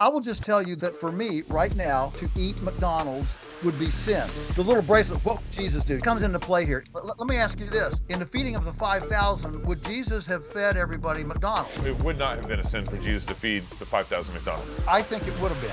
I will just tell you that for me right now, to eat McDonald's would be sin. The little bracelet, what would Jesus do? Comes into play here. Let me ask you this. In the feeding of the 5,000, would Jesus have fed everybody McDonald's? It would not have been a sin for Jesus to feed the 5,000 McDonald's. I think it would have been.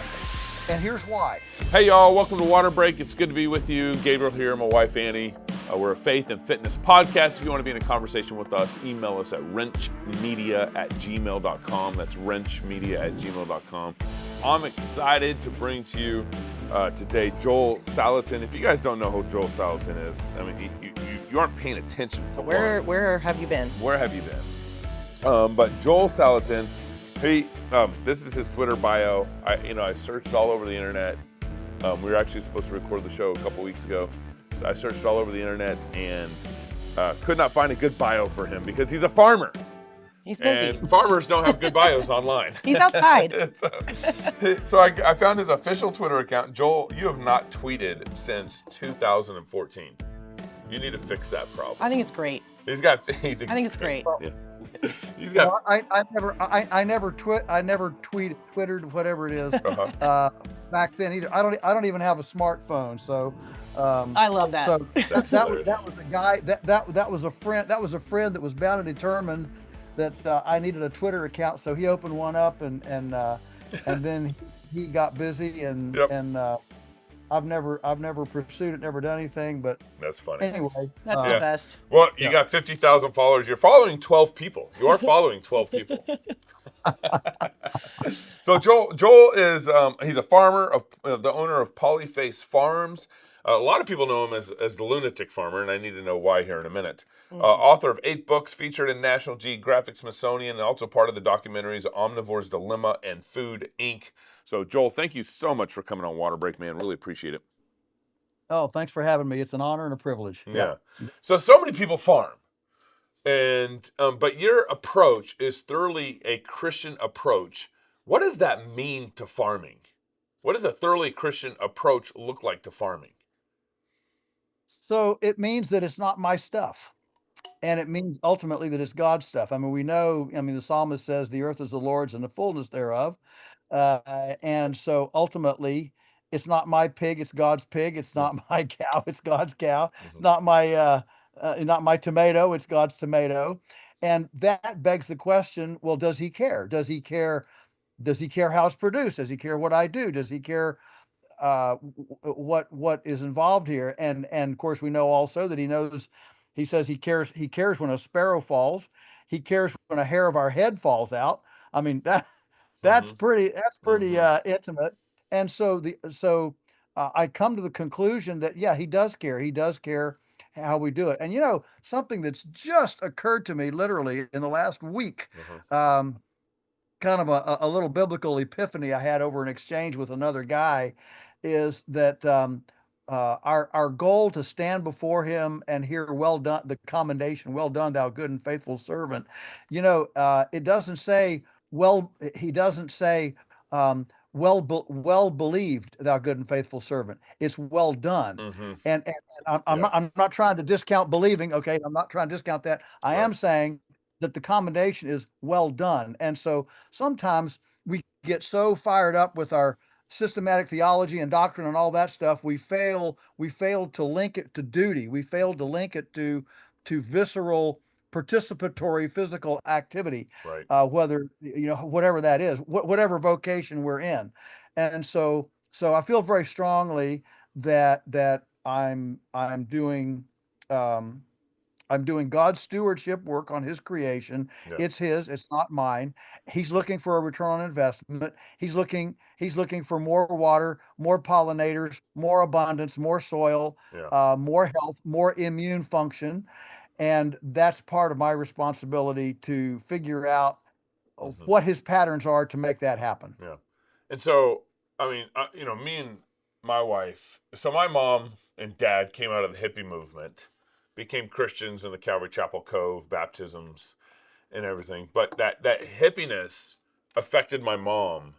And here's why. Hey y'all, welcome to Waterbreak. It's good to be with you. Gabriel here, my wife Annie. We're a faith and fitness podcast. If you want to be in a conversation with us, email us at wrenchmedia@gmail.com. That's wrenchmedia@gmail.com. I'm excited to bring to you today Joel Salatin. If you guys don't know who Joel Salatin is, I mean, you aren't paying attention. Where have you been? Where have you been? But Joel Salatin, this is his Twitter bio. I searched all over the internet. We were actually supposed to record the show a couple weeks ago. So I searched all over the internet and could not find a good bio for him because he's a farmer. He's busy. And farmers don't have good bios online. He's outside. so I found his official Twitter account. Joel, you have not tweeted since 2014. You need to fix that problem. I think it's great. I think it's great. Yeah. He's got. Well, I never twittered whatever it is back then either. I don't even have a smartphone, so. I love that. So that was a guy that was a friend that was bound and determined that I needed a Twitter account, so he opened one up and then he got busy and Yep. and I've never pursued it, never done anything, but That's funny. anyway, That's the best. Well, you got 50,000 followers. You're following 12 people. You are following 12 people. So Joel is he's a farmer the owner of Polyface Farms. A lot of people know him as the lunatic farmer, and I need to know why here in a minute. Author of 8 books featured in National Geographic, Smithsonian, and also part of the documentaries Omnivore's Dilemma and Food, Inc. So, Joel, thank you so much for coming on Waterbreak, man. Really appreciate it. oh, thanks for having me. It's an honor and a privilege. Yeah. So many people farm, and but your approach is thoroughly a Christian approach. What does that mean to farming? What does a thoroughly Christian approach look like to farming? So it means that it's not my stuff. And it means ultimately that it's God's stuff. I mean, the psalmist says the earth is the Lord's and the fullness thereof. And so ultimately, it's not my pig, it's God's pig. It's not my cow, it's God's cow. Mhm. Not my tomato, it's God's tomato. And that begs the question, well, does he care? Does he care how it's produced? Does he care what I do? Does he care what is involved here? And of course we know also that he says he cares when a sparrow falls. He cares when a hair of our head falls out. I mean, that's pretty intimate. And so I come to the conclusion that he does care. He does care how we do it. And something that's just occurred to me literally in the last week, kind of a little biblical epiphany I had over an exchange with another guy, is that our goal to stand before him and hear "well done," the commendation, "well done, thou good and faithful servant." It doesn't say He doesn't say well believed, thou good and faithful servant. It's well done. And I'm not trying to discount believing. Okay, I'm not trying to discount that. I am saying that the commendation is well done. And so sometimes we get so fired up with our systematic theology and doctrine and all that stuff, we fail to link it to duty. We fail to link it to visceral participatory physical activity, Right. whether whatever that is, whatever vocation we're in. And so I feel very strongly that I'm doing God's stewardship work on his creation. Yeah. It's his, it's not mine. He's looking for a return on investment. He's looking for more water, more pollinators, more abundance, more soil, more health, more immune function. And that's part of my responsibility to figure out what his patterns are to make that happen. Yeah. And so, I mean, me and my wife, so my mom and dad came out of the hippie movement, became Christians in the Calvary Chapel Cove, baptisms and everything. But that hippiness affected my mom.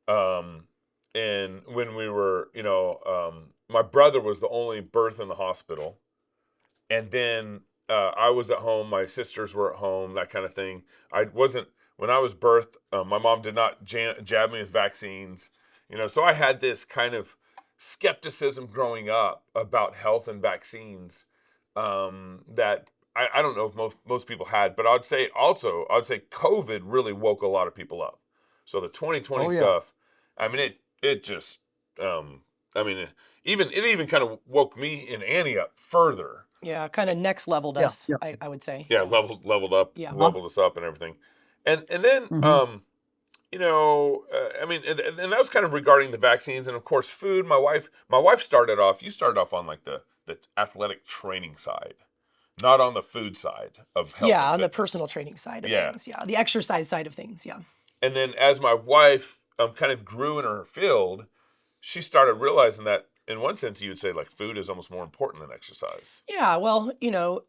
And when we were, my brother was the only birth in the hospital. And then I was at home, my sisters were at home, that kind of thing. when I was birthed, my mom did not jab me with vaccines. So I had this kind of skepticism growing up about health and vaccines, that I don't know if most people had, but I'd say COVID really woke a lot of people up. So the 2020 Oh yeah. stuff, I mean, it just, I mean, it even kind of woke me and Annie up further. Yeah, kind of next leveled Yeah. us, Yeah. I would say. Yeah, leveled up, Yeah. leveled us up and everything. And then, Hmm. I mean, and that was kind of regarding the vaccines and of course food. My wife you started off on like the athletic training side, not on the food side of health Yeah, and on the fitness. personal training side of Yeah. things. Yeah, the exercise side of things. Yeah. And then as my wife kind of grew in her field, she started realizing that in one sense you would say like food is almost more important than exercise. Yeah, well,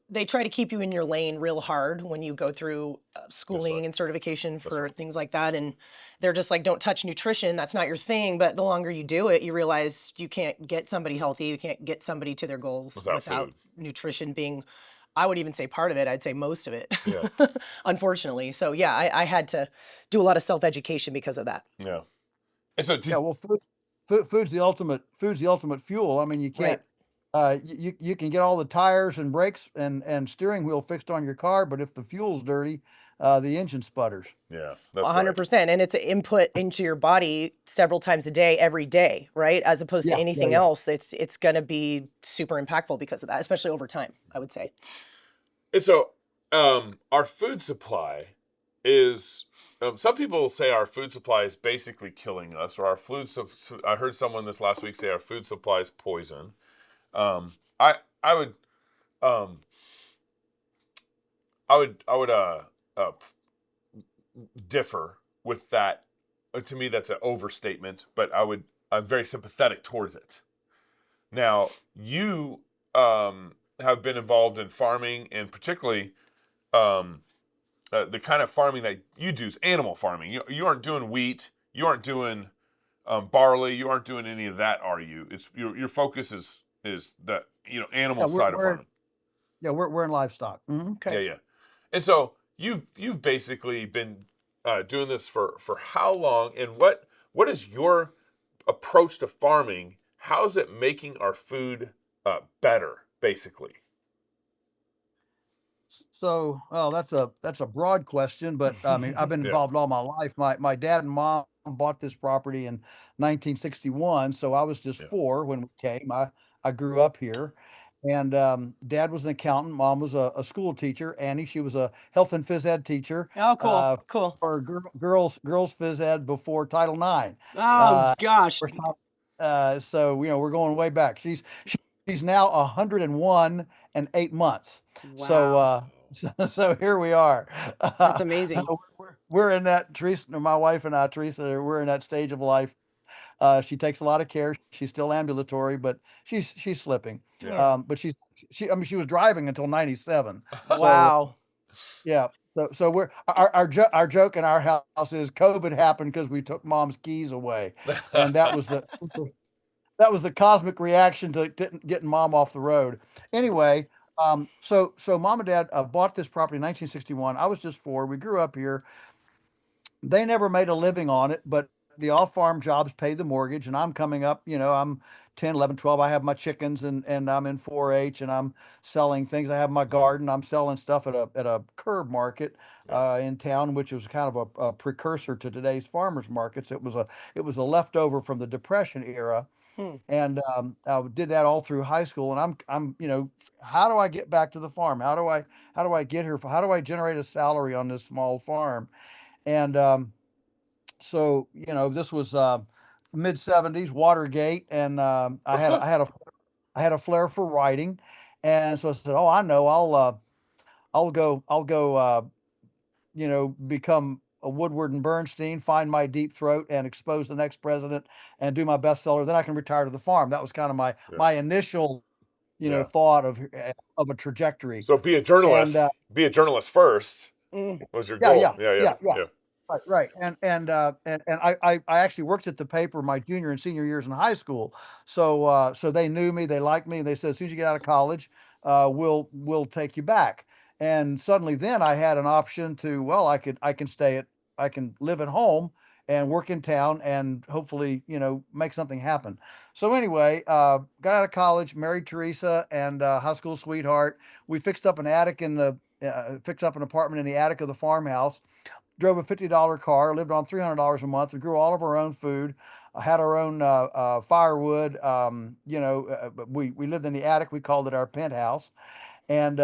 they try to keep you in your lane real hard when you go through schooling and certification for things like that. And they're just like, don't touch nutrition. That's not your thing. But the longer you do it, you realize you can't get somebody healthy. You can't get somebody to their goals without food. nutrition being, I would even say part of it. I'd say most of it, Yeah. unfortunately. So yeah, I had to do a lot of self-education because of that. Yeah. And so Yeah. Well, food's the ultimate fuel. I mean, you can't. You can get all the tires and brakes and steering wheel fixed on your car, but if the fuel's dirty, the engine sputters. yeah, that's right. 100%. And it's an input into your body several times a day, every day, right? As opposed to Yeah. anything Yeah. else, it's going to be super impactful because of that, especially over time, I would say. And so, our food supply is. Some people say our food supply is basically killing us, or our I heard someone this last week say our food supply is poison. I would, um, I would differ with that. To me, that's an overstatement, but I'm very sympathetic towards it. Now, you have been involved in farming, and particularly the kind of farming that you do is animal farming. You aren't doing wheat, you aren't doing barley, you aren't doing any of that, are you? It's your focus is the animal side of farming. Yeah, we're in livestock. Mhm. Okay. Yeah. And so you've basically been doing this for how long, and what is your approach to farming? How's it making our food better, basically? So, well, that's a broad question, but I mean, I've been Yeah. involved all my life. My dad and mom bought this property in 1961, so I was just Yeah. 4 when we came. I grew up here, and Dad was an accountant. Mom was a school teacher. Annie, she was a health and phys ed teacher. Oh, cool. Cool. For girls phys ed before Title IX. Oh, gosh. First time- so we're going way back. She's now 101 and 8 months. So Wow. so here we are. That's amazing. We're in that, Teresa, my wife and I, Teresa, we're in that stage of life. She takes a lot of care. She's still ambulatory, but she's slipping. Yeah. But I mean, she was driving until 97. So Wow. yeah. So we're our joke in our house is COVID happened because we took Mom's keys away, and that was the cosmic reaction to getting Mom off the road. Anyway, so Mom and Dad bought this property in 1961. I was just 4. We grew up here. They never made a living on it, but the off-farm jobs paid the mortgage, and I'm coming up, I'm 10, 11, 12. I have my chickens, and I'm in 4-H, and I'm selling things. I have my garden. I'm selling stuff at a curb market in town, which was kind of a precursor to today's farmers markets. It was a leftover from the Depression era. Hmm. And I did that all through high school. And I'm how do I get back to the farm? How do I get here? How do I generate a salary on this small farm? And so this was mid '70s, Watergate, and I had a flair for writing, and so I said, oh, I know, I'll go become a Woodward and Bernstein, find my deep throat, and expose the next president, and do my bestseller. Then I can retire to the farm. That was kind of my initial, Yeah. thought of a trajectory. So be a And journalist. Be a journalist first was your yeah, goal. yeah. Yeah. Right. And I actually worked at the paper my junior and senior years in high school. So they knew me, they liked me. They said, as soon as you get out of college, we'll take you back. And suddenly then I had an option to, well, I can stay I can live at home and work in town and hopefully, make something happen. So anyway, got out of college, married Teresa and high school sweetheart. We fixed up an attic fixed up an apartment in the attic of the farmhouse, drove a $50 car, lived on $300 a month, and grew all of our own food. Had our own firewood. We lived in the attic. We called it our penthouse, and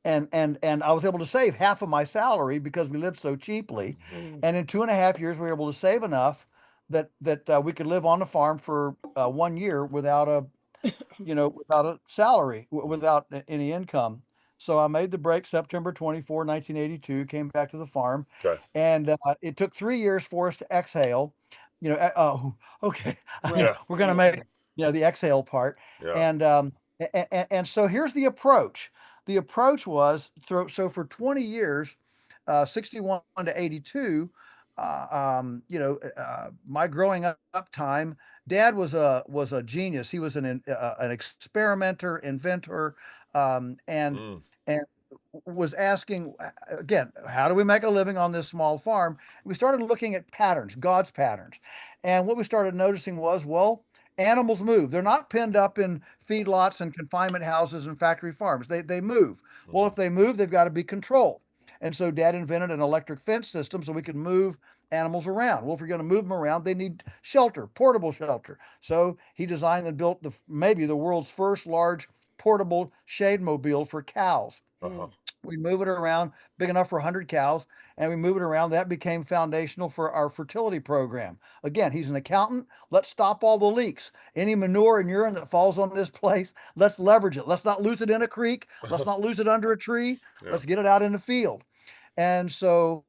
and I was able to save half of my salary because we lived so cheaply. Mm. And in 2.5 years, we were able to save enough that we could live on the farm for 1 year without without a salary, without any income. So I made the break September 24, 1982, came back to the farm, Okay. and it took 3 years for us to exhale. Oh, okay, Right. we're gonna Yeah. make the exhale part, Yeah. and so here's the approach. The approach was so for 20 years, 61 to 82. My growing up time, Dad was a genius. He was an experimenter, inventor, and Mm. and was asking again, how do we make a living on this small farm? We started looking at patterns, God's patterns, and what we started noticing was, well, animals move. They're not pinned up in feedlots and confinement houses and factory farms. They move. Well, if they move, they've got to be controlled. And so Dad invented an electric fence system so we could move animals around. Well, if you're going to move them around, they need shelter, portable shelter. So he designed and built maybe the world's first large portable shade mobile for cows. Uh-huh. We move it around, big enough for 100 cows, and we move it around. That became foundational for our fertility program. Again, he's an accountant. Let's stop all the leaks. Any manure and urine that falls on this place, let's leverage it. Let's not lose it in a creek. Let's not lose it under a tree. Yeah. Let's get it out in the field. And so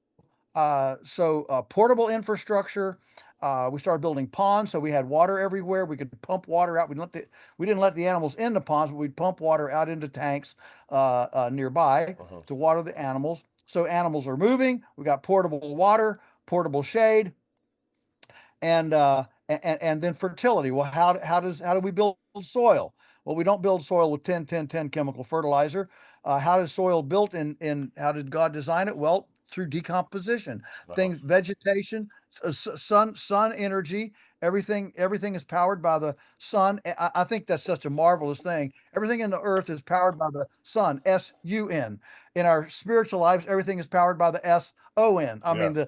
portable infrastructure. We started building ponds, so we had water everywhere. We could pump water out. We didn't let the animals in the ponds, but we'd pump water out into tanks nearby Uh-huh. to water the animals. So animals are moving. We got portable water, portable shade, and then fertility. Well, how do we build soil? Well, we don't build soil with 10-10-10 chemical fertilizer. How is soil built in how did God design it? Well, through decomposition, Uh-huh. vegetation, sun energy. Everything is powered by the sun. I think that's such a marvelous thing. Everything in the earth is powered by the sun, sun. In our spiritual lives, everything is powered by the son. I Yeah. mean,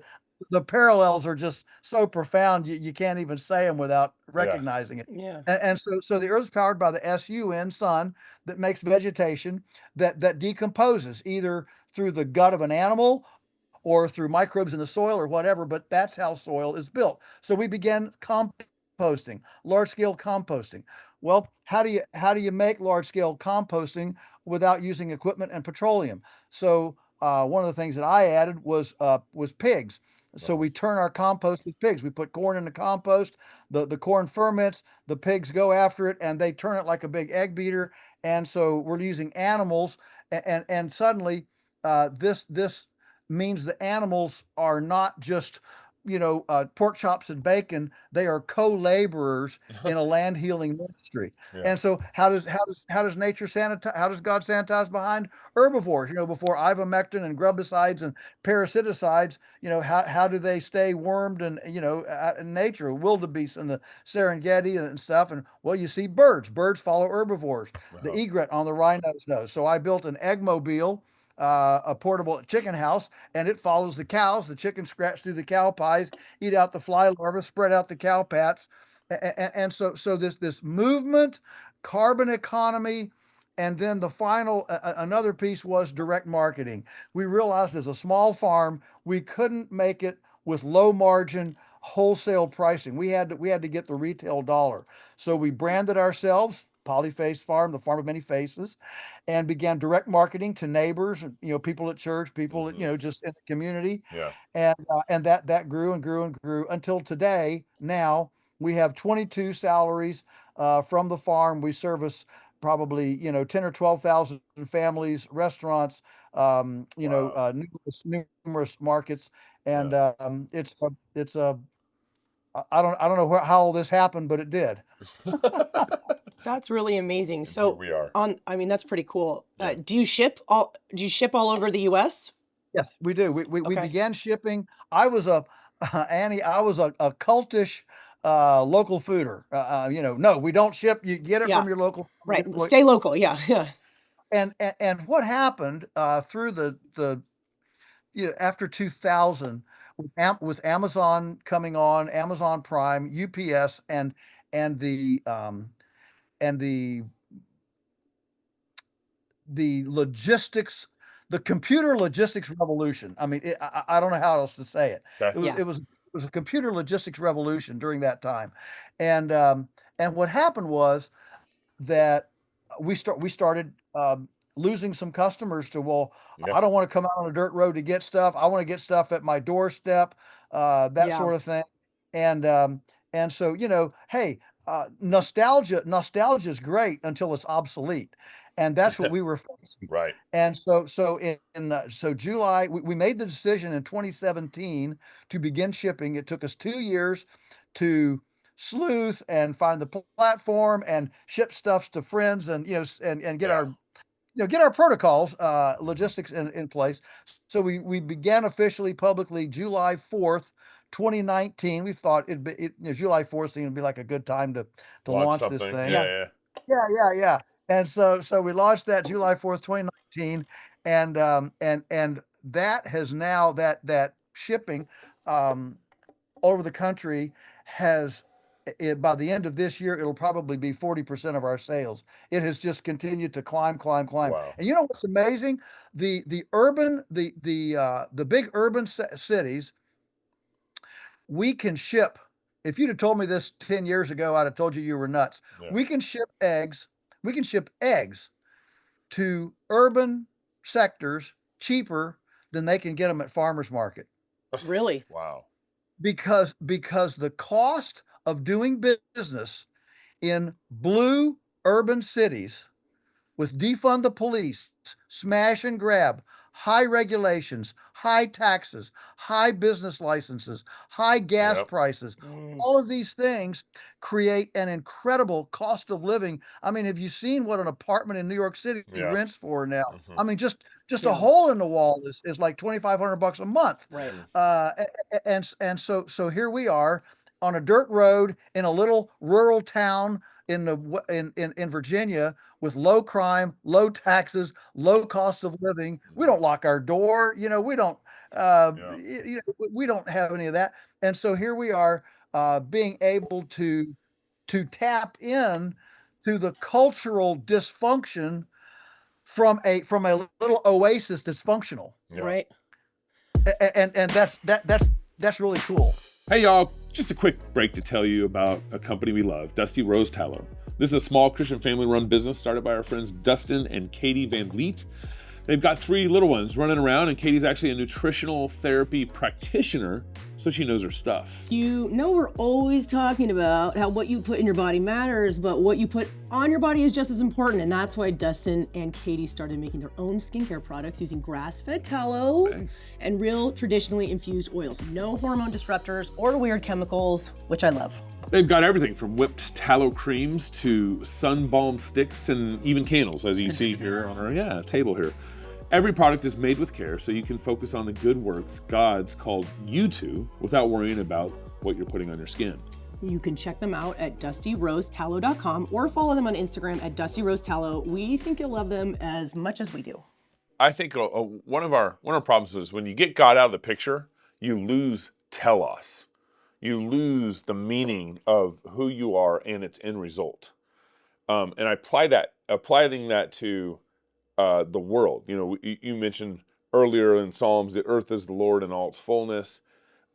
the parallels are just so profound you can't even say them without Yeah. recognizing it. Yeah. And so the earth is powered by the sun that makes vegetation that decomposes either through the gut of an animal or through microbes in the soil or whatever, but that's how soil is built. So we began composting, large scale composting. Well, how do you make large scale composting without using equipment and petroleum? So one of the things that I added was pigs. So Uh-huh. we turn our compost with pigs. We put corn in the compost, the corn ferments, the pigs go after it, and they turn it like a big egg beater. And so we're using animals, and suddenly this means the animals are not just pork chops and bacon. They are co-laborers in a land healing ministry. Yeah. And so how does nature sanitize? How does God sanitize behind herbivores? Before ivermectin and grubicides and parasiticides, how do they stay wormed and in nature, wildebeest and the Serengeti and stuff? And well, you see birds follow herbivores. The Uh-huh. egret on the rhino's nose. So I built an eggmobile, a portable chicken house, and it follows the cows. The chickens scratch through the cow pies, eat out the fly larvae, spread out the cow pats, and so this movement, carbon economy, and then the final another piece was direct marketing. We realized as a small farm we couldn't make it with low margin wholesale pricing. We had to get the retail dollar. So we branded ourselves Polyface Farm, the farm of many faces, and began direct marketing to neighbors, people at church, people that, Mm-hmm. just in the community, Yeah. and that grew and grew and grew until today. Now we have 22 salaries from the farm. We service probably 10 or 12,000 families, restaurants, Wow. numerous markets, and Yeah. it's a I don't know how all this happened, but it did. That's really amazing. And here So we are. I mean, that's pretty cool. Yeah. Do you ship all over the US? Yes, we do. We Okay. began shipping. I was a Annie. I was a cultish local fooder. No, we don't ship. You get it Yeah. from your local. Right. Stay local. Yeah. Yeah. And what happened through the after 2000 with Amazon coming on, Amazon Prime, UPS, and and the logistics, the computer logistics revolution. I mean, I don't know how else to say it. Okay. It was Yeah. it was it was a computer logistics revolution during that time, and and what happened was that we started losing some customers to, well, Yeah. I don't want to come out on a dirt road to get stuff. I want to get stuff at my doorstep, that Yeah. sort of thing. And so hey, nostalgia is great until it's obsolete, and that's what we were facing. Right. And so July, we made the decision in 2017 to begin shipping. It took us 2 years to sleuth and find the platform and ship stuffs to friends, and and get Yeah. our get our protocols, logistics in place. So we began officially publicly July 4th, 2019. We thought July 4th seemed to be like a good time to Launch launch this something. thing. Yeah. Yeah. Yeah. And so we launched that July 4th, 2019, and that has now that shipping um all over the country has by the end of this year, it'll probably be 40% of our sales. It has just continued to climb. Wow. And you know what's amazing? The urban, the big urban cities, we can ship. If you'd have told me this 10 years ago, I'd have told you were nuts. Yeah. We can ship eggs. We can ship eggs to urban sectors cheaper than they can get them at farmers market, Really. Wow. because the cost of doing business in blue urban cities with defund the police, smash and grab, high regulations, high taxes, high business licenses, high gas Yep. prices. Mm. All of these things create an incredible cost of living. I mean, have you seen what an apartment in New York City Yeah. rents for now? Mhm. I mean, just a Yeah. hole in the wall is like $2,500 a month. Right. And so here we are on a dirt road in a little rural town in Virginia, with low crime, low taxes, low cost of living. We don't lock our door. We don't. Yeah. We don't have any of that. And so here we are, being able to tap in to the cultural dysfunction from a little oasis that's functional. Yeah. Right. And that's really cool. Hey y'all, just a quick break to tell you about a company we love, Dusty Rose Tallow. This is a small Christian family-run business started by our friends Dustin and Katie Van Vliet. They've got 3 little ones running around, and Katie's actually a nutritional therapy practitioner, so she knows her stuff. You know, we're always talking about how what you put in your body matters, but what you put on your body is just as important. And that's why Dustin and Katie started making their own skincare products using grass-fed tallow and real traditionally infused oils. No hormone disruptors or weird chemicals, which I love. They've got everything from whipped tallow creams to sun balm sticks and even candles, as you see here on our table here. Every product is made with care so you can focus on the good works God's called you to without worrying about what you're putting on your skin. You can check them out at dustyrosetallow.com or follow them on Instagram at dustyrosetallow. We think you'll love them As much as we do. I think one of our problems is when you get God out of the picture, you lose telos. You lose the meaning of who you are and its end result. And applying that to the world. You mentioned earlier in Psalms, the earth is the Lord and all its fullness.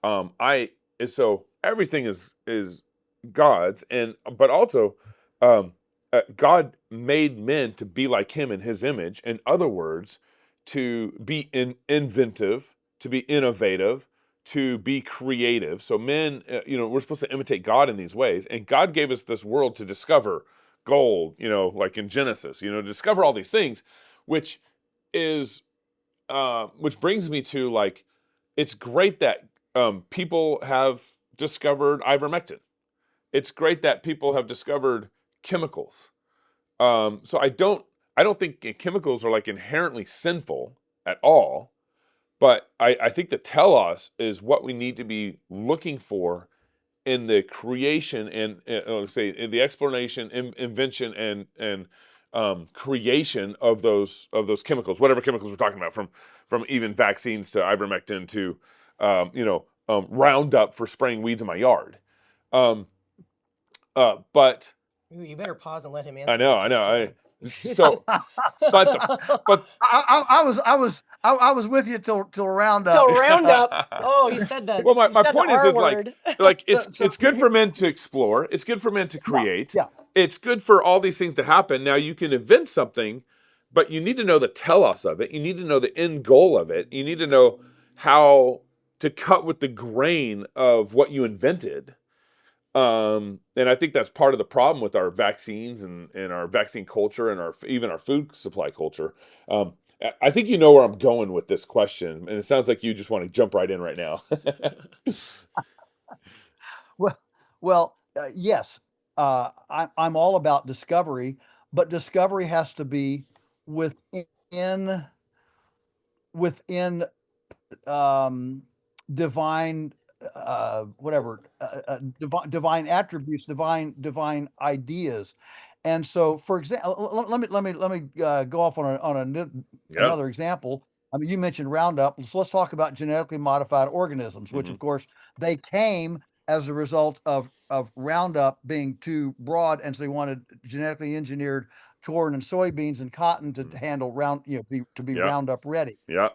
So everything is God's, but also God made men to be like Him in His image. In other words, to be inventive, to be innovative, to be creative. So men, we're supposed to imitate God in these ways, and God gave us this world to discover gold. Like in Genesis, discover all these things. Which brings me to, like, it's great that people have discovered ivermectin. It's great that people have discovered chemicals. So I don't think chemicals are like inherently sinful at all, But I think the telos is what we need to be looking for in the creation and let's say in the explanation, invention, and creation of those chemicals, whatever chemicals we're talking about, from even vaccines to ivermectin to Roundup for spraying weeds in my yard. But Ooh, you better pause and let him answer. I know, this. so, but I was with you till Roundup. Till Roundup. Oh, he said that. well, my He said point the is R like word. it's good for men to explore. It's good for men to create. yeah. It's good for all these things to happen. Now you can invent something, but you need to know the telos of it. You need to know the end goal of it. You need to know how to cut with the grain of what you invented. And I think that's part of the problem with our vaccines and our vaccine culture and even our food supply culture. I think you know where I'm going with this question, and it sounds like you just want to jump right in right now. Yes, I'm all about discovery, but discovery has to be within divine divine attributes, divine ideas. And so, for example, let me go off on another example. I mean, you mentioned Roundup, so let's talk about genetically modified organisms, which of course they came as a result of Roundup being too broad, and so they wanted genetically engineered corn and soybeans and cotton to handle be Roundup ready. Yeah.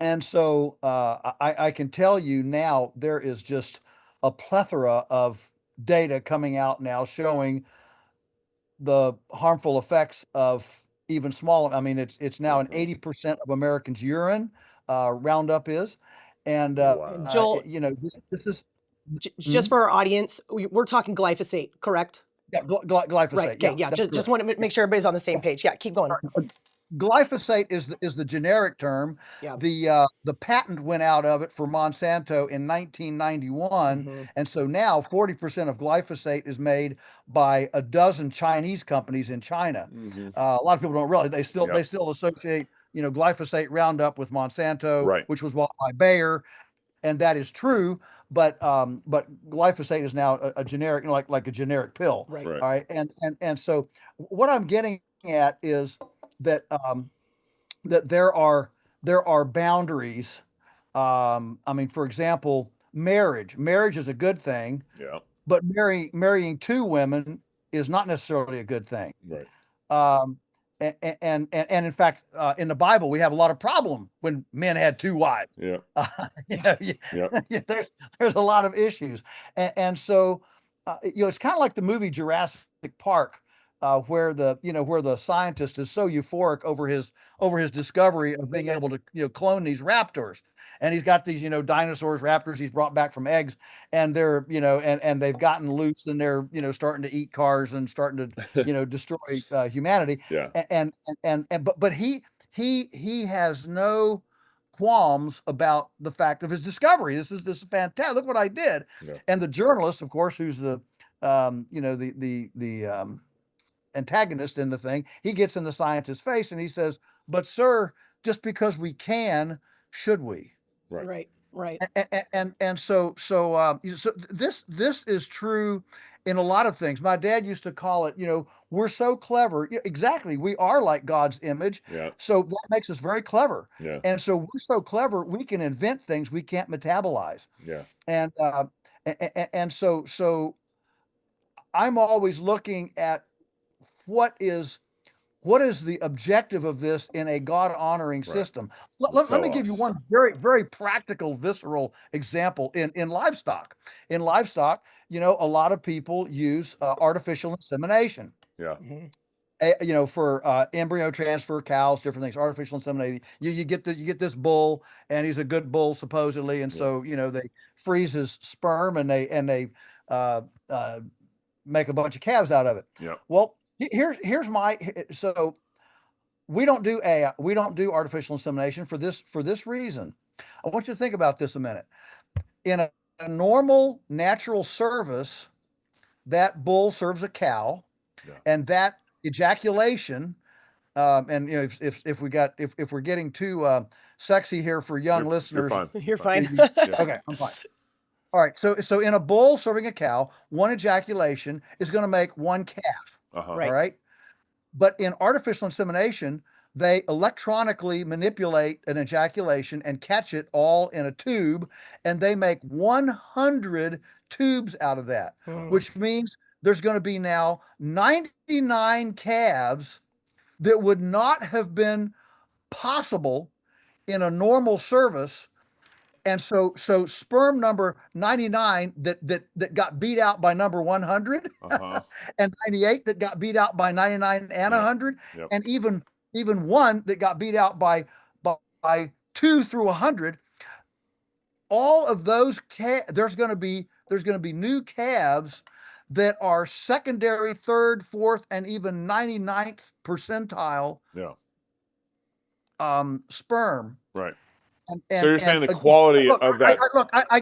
And so I can tell you now there is just a plethora of data coming out now showing the harmful effects of even small. I mean, it's now in 80% of Americans' urine. Roundup is, and Joel, this is just for our audience, we're talking glyphosate, correct? yeah, glyphosate. Right. Okay. Yeah. Just want to make sure everybody's on the same page. Yeah. Keep going. Glyphosate is the generic term. Yeah. The patent went out of it for Monsanto in 1991, and so now 40% of glyphosate is made by a dozen Chinese companies in China. A lot of people don't realize they still associate glyphosate Roundup with Monsanto, Right. which was bought by Bayer, and that is true. But glyphosate is now a generic, like a generic pill. Right. All right, and so what I'm getting at is that that there are boundaries. I mean, for example, marriage is a good thing. Yeah. But marrying two women is not necessarily a good thing. Right. And in fact, in the Bible, we have a lot of problem when men had two wives. Yeah. There's a lot of issues, and so it's kind of like the movie Jurassic Park, where the scientist is so euphoric over his discovery of being able to clone these raptors, and he's got these dinosaurs, raptors he's brought back from eggs, and they're and they've gotten loose, and they're starting to eat cars and starting to destroy humanity. Yeah. But he has no qualms about the fact of his discovery. This is fantastic. Look what I did. Yeah. And the journalist, of course, who's the antagonist in the thing, he gets in the scientist's face and he says, "But sir, just because we can, should we?" Right. And so this is true in a lot of things. My dad used to call it, we're so clever. Exactly, we are like God's image. Yeah. So that makes us very clever. Yeah. And so we're so clever, we can invent things we can't metabolize. Yeah. And so I'm always looking at what is the objective of this in a God-honoring system. Let me give you one very, very practical, visceral example in livestock. In livestock, a lot of people use artificial insemination. Yeah. For embryo transfer, cows, different things, artificial insemination. You get this bull, and he's a good bull supposedly, and so they freeze his sperm and they make a bunch of calves out of it. Yeah. Well, here's so we don't do artificial insemination for this reason. I want you to think about this a minute. In a normal natural service, that bull serves a cow, and that ejaculation, and if we're getting too sexy here for young You're listeners. fine. You're fine. Okay, I'm fine. All right, so in a bull serving a cow, one ejaculation is going to make one calf. Uh-huh. All right, but in artificial insemination, they electronically manipulate an ejaculation and catch it all in a tube, and they make 100 tubes out of that, which means there's going to be now 99 calves that would not have been possible in a normal service. And so sperm number 99 that got beat out by number 100 Uh-huh. and 98 that got beat out by 99 and 100 Yep. and even one that got beat out by 2 through 100. All of those there's going to be new calves that are secondary, third, fourth, and even 99th percentile Yeah. sperm. Right. And So you're saying the quality look, of that.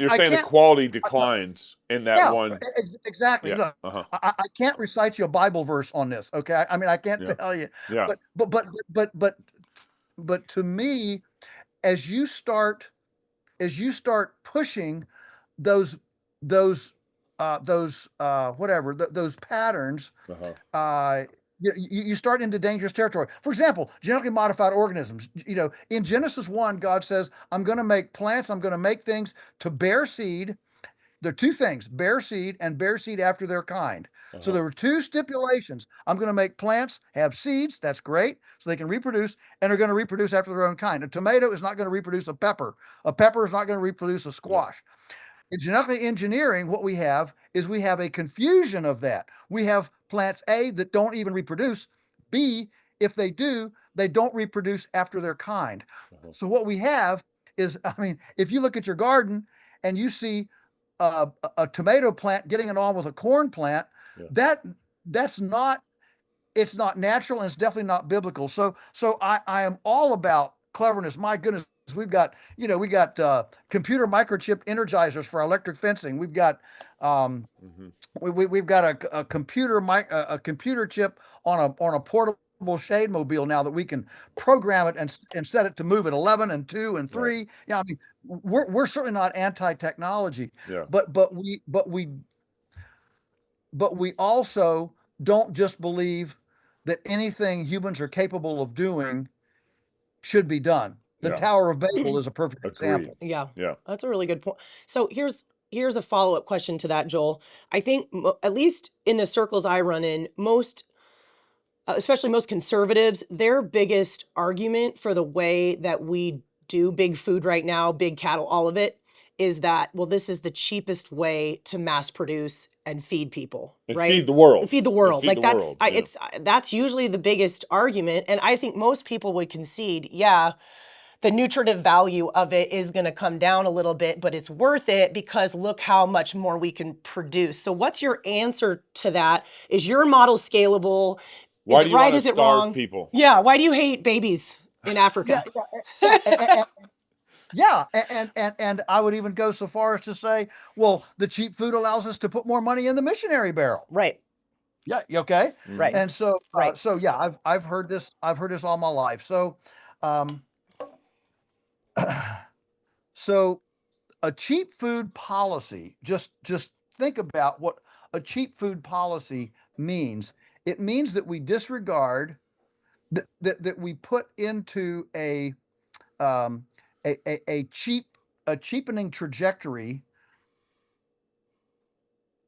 You're saying the can't, quality declines in that yeah, one. exactly. Yeah. Look, Uh-huh. I can't recite you a Bible verse on this. Okay, I mean I can't Yeah. tell you. Yeah. But to me, as you start pushing those those patterns, Uh-huh. you start into dangerous territory. For example, genetically modified organisms. In Genesis 1, God says, I'm going to make plants, I'm going to make things to bear seed. There are two things: bear seed and bear seed after their kind. So there were two stipulations. I'm going to make plants have seeds. That's great. So they can reproduce, and they're going to reproduce after their own kind. A tomato is not going to reproduce a pepper. A pepper is not going to reproduce a squash. In genetically engineering, what we have is we have a confusion of that. We have plants A that don't even reproduce. B, if they do, they don't reproduce after their kind. So what we have is, I mean, if you look at your garden and you see a tomato plant getting it on with a corn plant, that's not, it's not natural, and it's definitely not biblical. So I am all about cleverness. My goodness, we got computer microchip energizers for our electric fencing. We've got we've got a computer chip on a portable shade mobile now that we can program it and set it to move at 11 and 2 and 3. Right. Yeah, I mean, we're certainly not anti-technology, Yeah. but we also don't just believe that anything humans are capable of doing should be done. The Yeah. Tower of Babel is a perfect Agreed. example. Yeah. Yeah. That's a really good point. So here's a follow-up question to that, Joel. I think at least in the circles I run in, especially most conservatives, their biggest argument for the way that we do big food right now, big cattle, all of it, is that, well, this is the cheapest way to mass produce and feed people, And right? feed the world. And feed the world. And feed Like the that's world, yeah. that's usually the biggest argument, and I think most people would concede, yeah, the nutritive value of it is going to come down a little bit, but it's worth it because look how much more we can produce. So what's your answer to that? Is your model scalable? Why Is do it you right? want to Is it starve wrong? people? Yeah. Why do you hate babies in Africa? And I would even go so far as to say, well, the cheap food allows us to put more money in the missionary barrel. Right. Yeah. Okay. Right. And so, Right. so yeah, I've heard this all my life. So, so a cheap food policy, just think about what a cheap food policy means. It means that we disregard that we put into a cheapening trajectory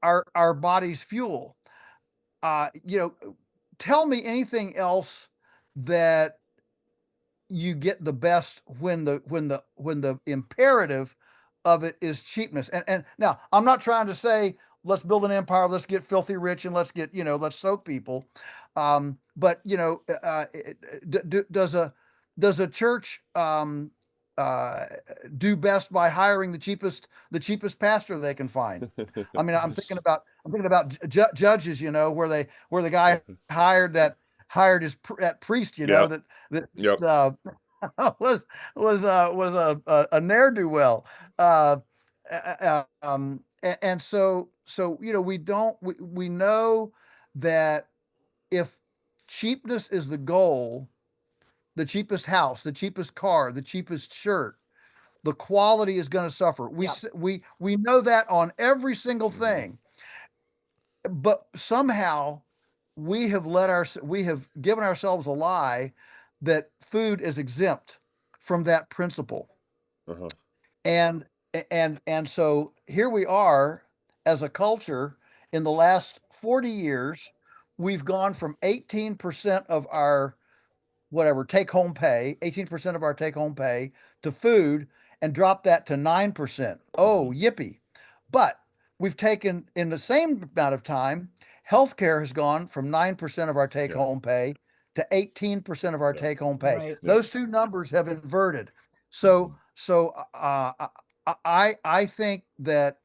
our body's fuel. Tell me anything else that you get the best when the imperative of it is cheapness. And now I'm not trying to say let's build an empire, let's get filthy rich, and let's soak people. But does a church do best by hiring the cheapest pastor they can find? I mean, I'm thinking about judges, where the guy hired that priest, Yep. that Yep. was a ne'er do well, and so we know that if cheapness is the goal, the cheapest house, the cheapest car, the cheapest shirt, the quality is going to suffer. Yep. We know that on every single thing, but somehow we have given ourselves a lie that food is exempt from that principle. Uh-huh. And so here we are as a culture in the last 40 years, we've gone from 18% of our whatever take home pay, 18% of our take home pay to food and dropped that to 9%. Oh, yippee. But we've taken in the same amount of time, healthcare has gone from 9% of our take home pay to 18% of our take home pay. Right. Those two numbers have inverted. So I think that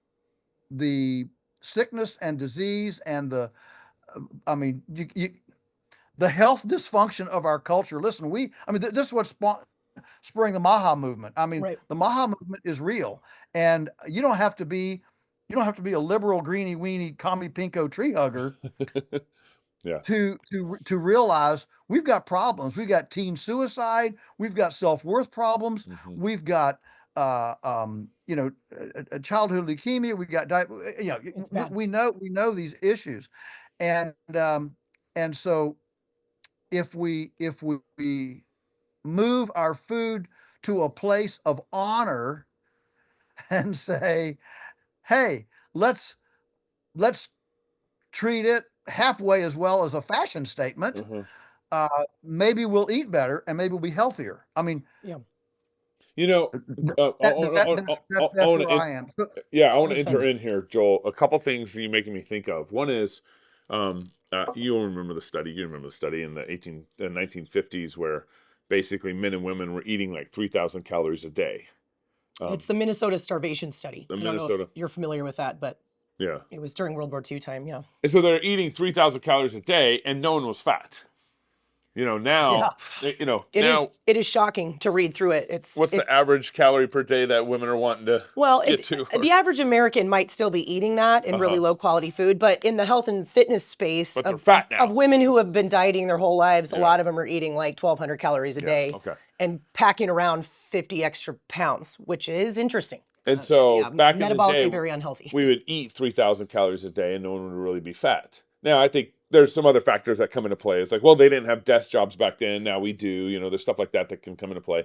the sickness and disease and the I mean the health dysfunction of our culture. Listen, this is what's spurring the Maha movement. I mean, Right. the Maha movement is real, and you don't have to be a liberal greeny weeny commie pinko tree hugger Yeah. to realize we've got problems. We've got teen suicide. We've got self-worth problems. We've got childhood leukemia. We've got It's bad. we know these issues, and so if we move our food to a place of honor and say, hey, let's treat it halfway as well as a fashion statement, maybe we'll eat better and maybe we'll be healthier. I mean, Yeah. You know, that's where I am. I want to Makes enter sense. in here, Joel. A couple things you're making me think of. One is, you'll remember the study. You remember the study in the 1950s where basically men and women were eating like 3,000 calories a day. It's the Minnesota starvation study. The I don't know Minnesota- if you're familiar with that, but Yeah. it was during World War II time. Yeah. And so they're eating 3,000 calories a day, and no one was fat. Now, It is shocking to read through it. What's the average calorie per day that women are wanting to get to? The average American might still be eating that in really low quality food, but in the health and fitness space But they're fat now. of women who have been dieting their whole lives, a lot of them are eating like 1,200 calories a day and packing around 50 extra pounds, which is interesting. And so back in the metabolically day, very unhealthy. we would eat 3,000 calories a day and no one would really be fat. Now, I think there's some other factors that come into play. It's like, well, they didn't have desk jobs back then. Now we do. There's stuff like that can come into play.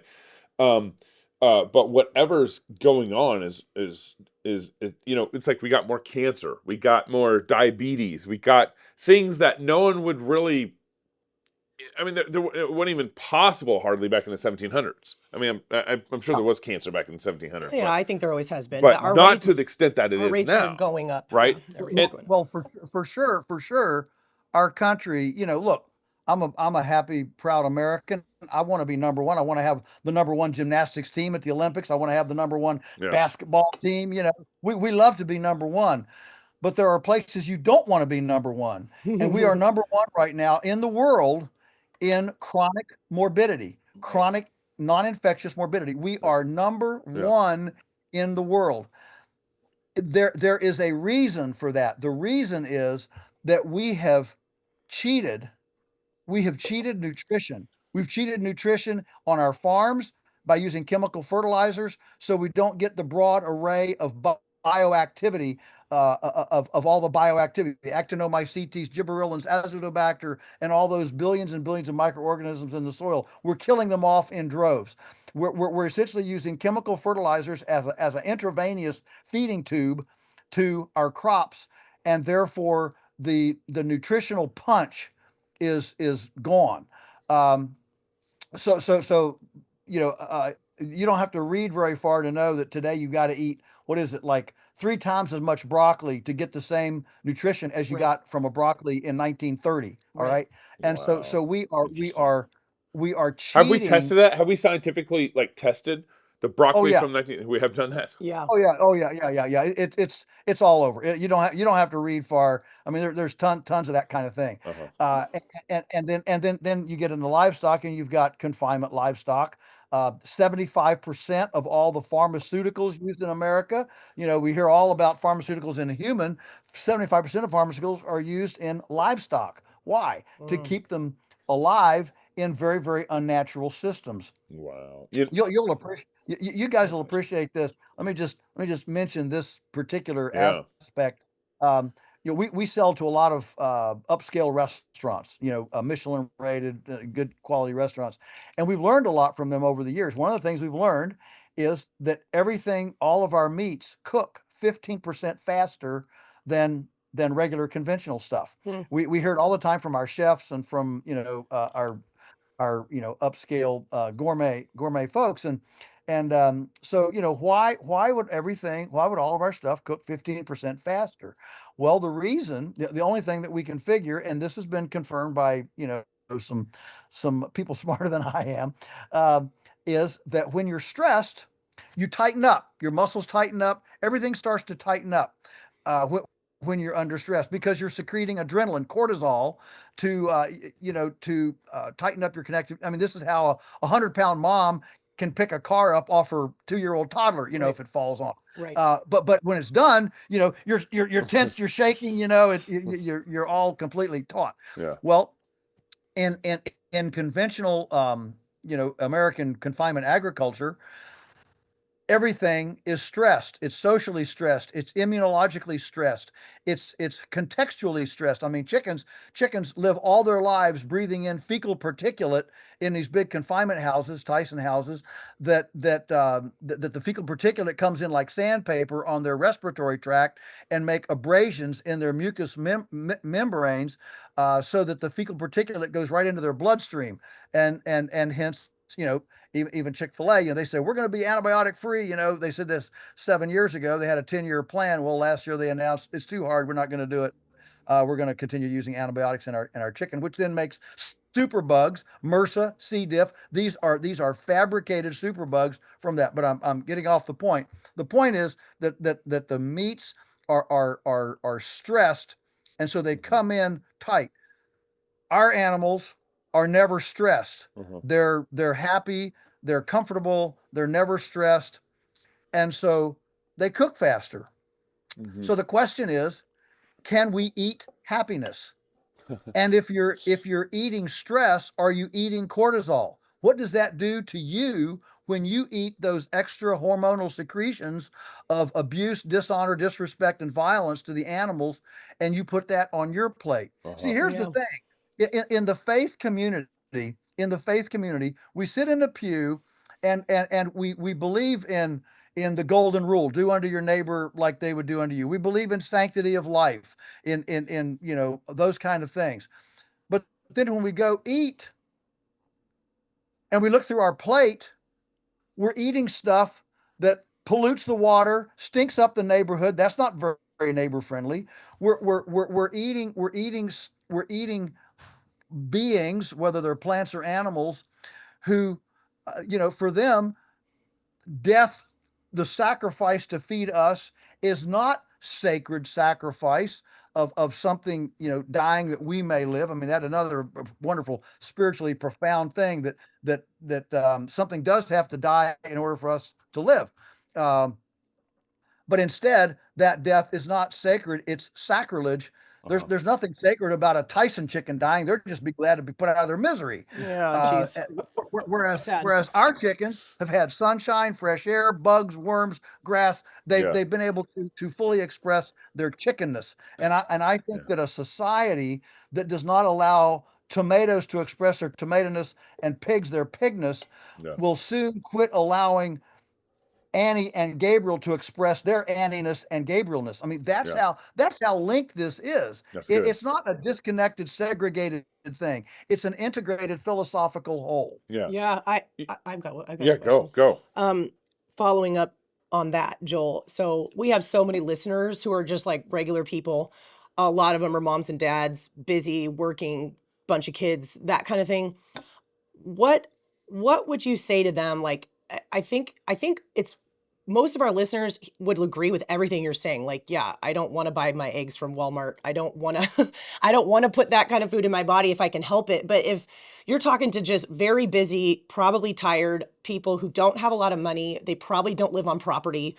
But whatever's going on is it's like we got more cancer. We got more diabetes. We got things that no one would really... I mean, it wasn't even possible hardly back in the 1700s. I mean, I'm sure there was cancer back in the 1700s. Yeah, I think there always has been. But our not rates, to the extent that it our is rates now. are going up. Right? Yeah, they're really going up. Well, for sure, our country. Look, I'm a happy, proud American. I want to be number one. I want to have the number one gymnastics team at the Olympics. I want to have the number one basketball team. We love to be number one, but there are places you don't want to be number one, and we are number one right now in the world in chronic morbidity, chronic non-infectious morbidity. We are number one in the world. There is a reason for that. The reason is that we have cheated. We have cheated nutrition. We've cheated nutrition on our farms by using chemical fertilizers, so we don't get the broad array of bioactivity of all the bioactivity, the actinomycetes, gibberellins, azotobacter, and all those billions and billions of microorganisms in the soil. We're killing them off in droves. We're essentially using chemical fertilizers as an intravenous feeding tube to our crops, and therefore the nutritional punch is gone. So you don't have to read very far to know that today you've got to eat, what is it, like 3 times as much broccoli to get the same nutrition as you got from a broccoli in 1930. All right. And so we are cheating. Have we tested that? Have we scientifically tested the broccoli from 19? We have done that. Yeah. Oh yeah. It's all over. You don't have to read far. I mean, there's tons of that kind of thing. And then you get into livestock, and you've got confinement livestock. 75% of all the pharmaceuticals used in America, we hear all about pharmaceuticals in a human. 75% of pharmaceuticals are used in livestock. Why? To keep them alive in very, very unnatural systems. Wow. You'll appreciate, you guys will appreciate this. Let me just mention this particular Yeah. aspect. We sell to a lot of upscale restaurants, Michelin rated, good quality restaurants, and we've learned a lot from them over the years. One of the things we've learned is that all of our meats cook 15% faster than regular conventional stuff. Hmm. We hear it all the time from our chefs and from our upscale gourmet folks, and so why would all of our stuff cook 15% faster? Well, the only thing that we can figure, and this has been confirmed by some people smarter than I am, is that when you're stressed, you tighten up, your muscles tighten up, everything starts to tighten up. When you're under stress, because you're secreting adrenaline, cortisol, to tighten up your connective. I mean, this is how a 100-pound mom can pick a car up off her 2-year-old toddler, Right. if it falls off. Right. But when it's done, you're tense, you're shaking, you're all completely taut. Yeah. Well, in conventional, American confinement agriculture, everything is stressed. It's socially stressed. It's immunologically stressed. It's contextually stressed. I mean, chickens live all their lives breathing in fecal particulate in these big confinement houses, Tyson houses, that the fecal particulate comes in like sandpaper on their respiratory tract and make abrasions in their mucous membranes, so that the fecal particulate goes right into their bloodstream, and hence, even Chick-fil-A, they said, we're going to be antibiotic free. They said this 7 years ago. They had a 10-year plan. Well, last year they announced it's too hard. We're not going to do it. We're going to continue using antibiotics in our chicken, which then makes superbugs, MRSA, C. diff. These are fabricated superbugs from that. But I'm getting off the point. The point is that the meats are stressed, and so they come in tight. Our animals are never stressed. They're happy, they're comfortable, they're never stressed, and so they cook faster. So the question is, can we eat happiness? And if you're eating stress, are you eating cortisol? What does that do to you when you eat those extra hormonal secretions of abuse, dishonor, disrespect, and violence to the animals, and you put that on your plate? See, here's the thing. In the faith community, we sit in the pew, and we believe in the golden rule: do unto your neighbor like they would do unto you. We believe in sanctity of life, in those kind of things. But then when we go eat and we look through our plate, we're eating stuff that pollutes the water, stinks up the neighborhood. That's not very neighbor friendly. We're eating beings, whether they're plants or animals, who, for them, death, the sacrifice to feed us, is not sacred sacrifice of something, dying that we may live. I mean, that's another wonderful, spiritually profound thing, that something does have to die in order for us to live. But instead, that death is not sacred, it's sacrilege. There's nothing sacred about a Tyson chicken dying. They're just be glad to be put out of their misery. Yeah, geez. Whereas our chickens have had sunshine, fresh air, bugs, worms, grass. They've been able to fully express their chickenness. And I think that a society that does not allow tomatoes to express their tomatoness and pigs their pigness will soon quit allowing Annie and Gabriel to express their Anniness and Gabrielness. I mean, that's how linked this is. It's not a disconnected, segregated thing. It's an integrated philosophical whole. Yeah, I've got a Yeah, question. go. Following up on that, Joel. So we have so many listeners who are just like regular people. A lot of them are moms and dads, busy, working, bunch of kids, that kind of thing. What would you say to them? Like, I think it's most of our listeners would agree with everything you're saying. Like, yeah, I don't want to buy my eggs from Walmart. I don't want to I don't want to put that kind of food in my body if I can help it. But if you're talking to just very busy, probably tired people who don't have a lot of money, they probably don't live on property,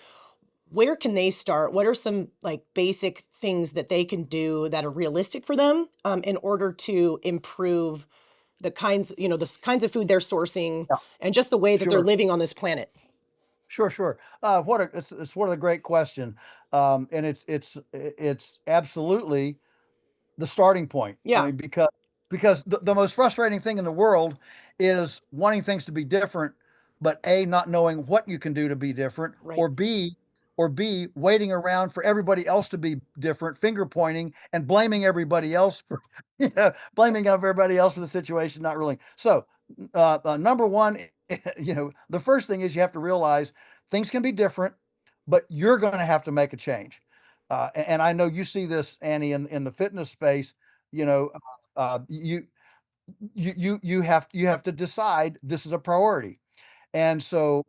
where can they start? What are some like basic things that they can do that are realistic for them, in order to improve the kinds, the kinds of food they're sourcing, Yeah, and just the way that they're sure. living on this planet. Sure. It's what a great question. And it's absolutely the starting point. I Yeah, mean, because the most frustrating thing in the world is wanting things to be different, but A, not knowing what you can do to be different, right. or B, waiting around for everybody else to be different, finger pointing and blaming everybody else for, blaming everybody else for the situation, not really. So, number one, the first thing is you have to realize things can be different, but you're going to have to make a change. And I know you see this, Annie, in the fitness space. You know, you you have to decide this is a priority, and so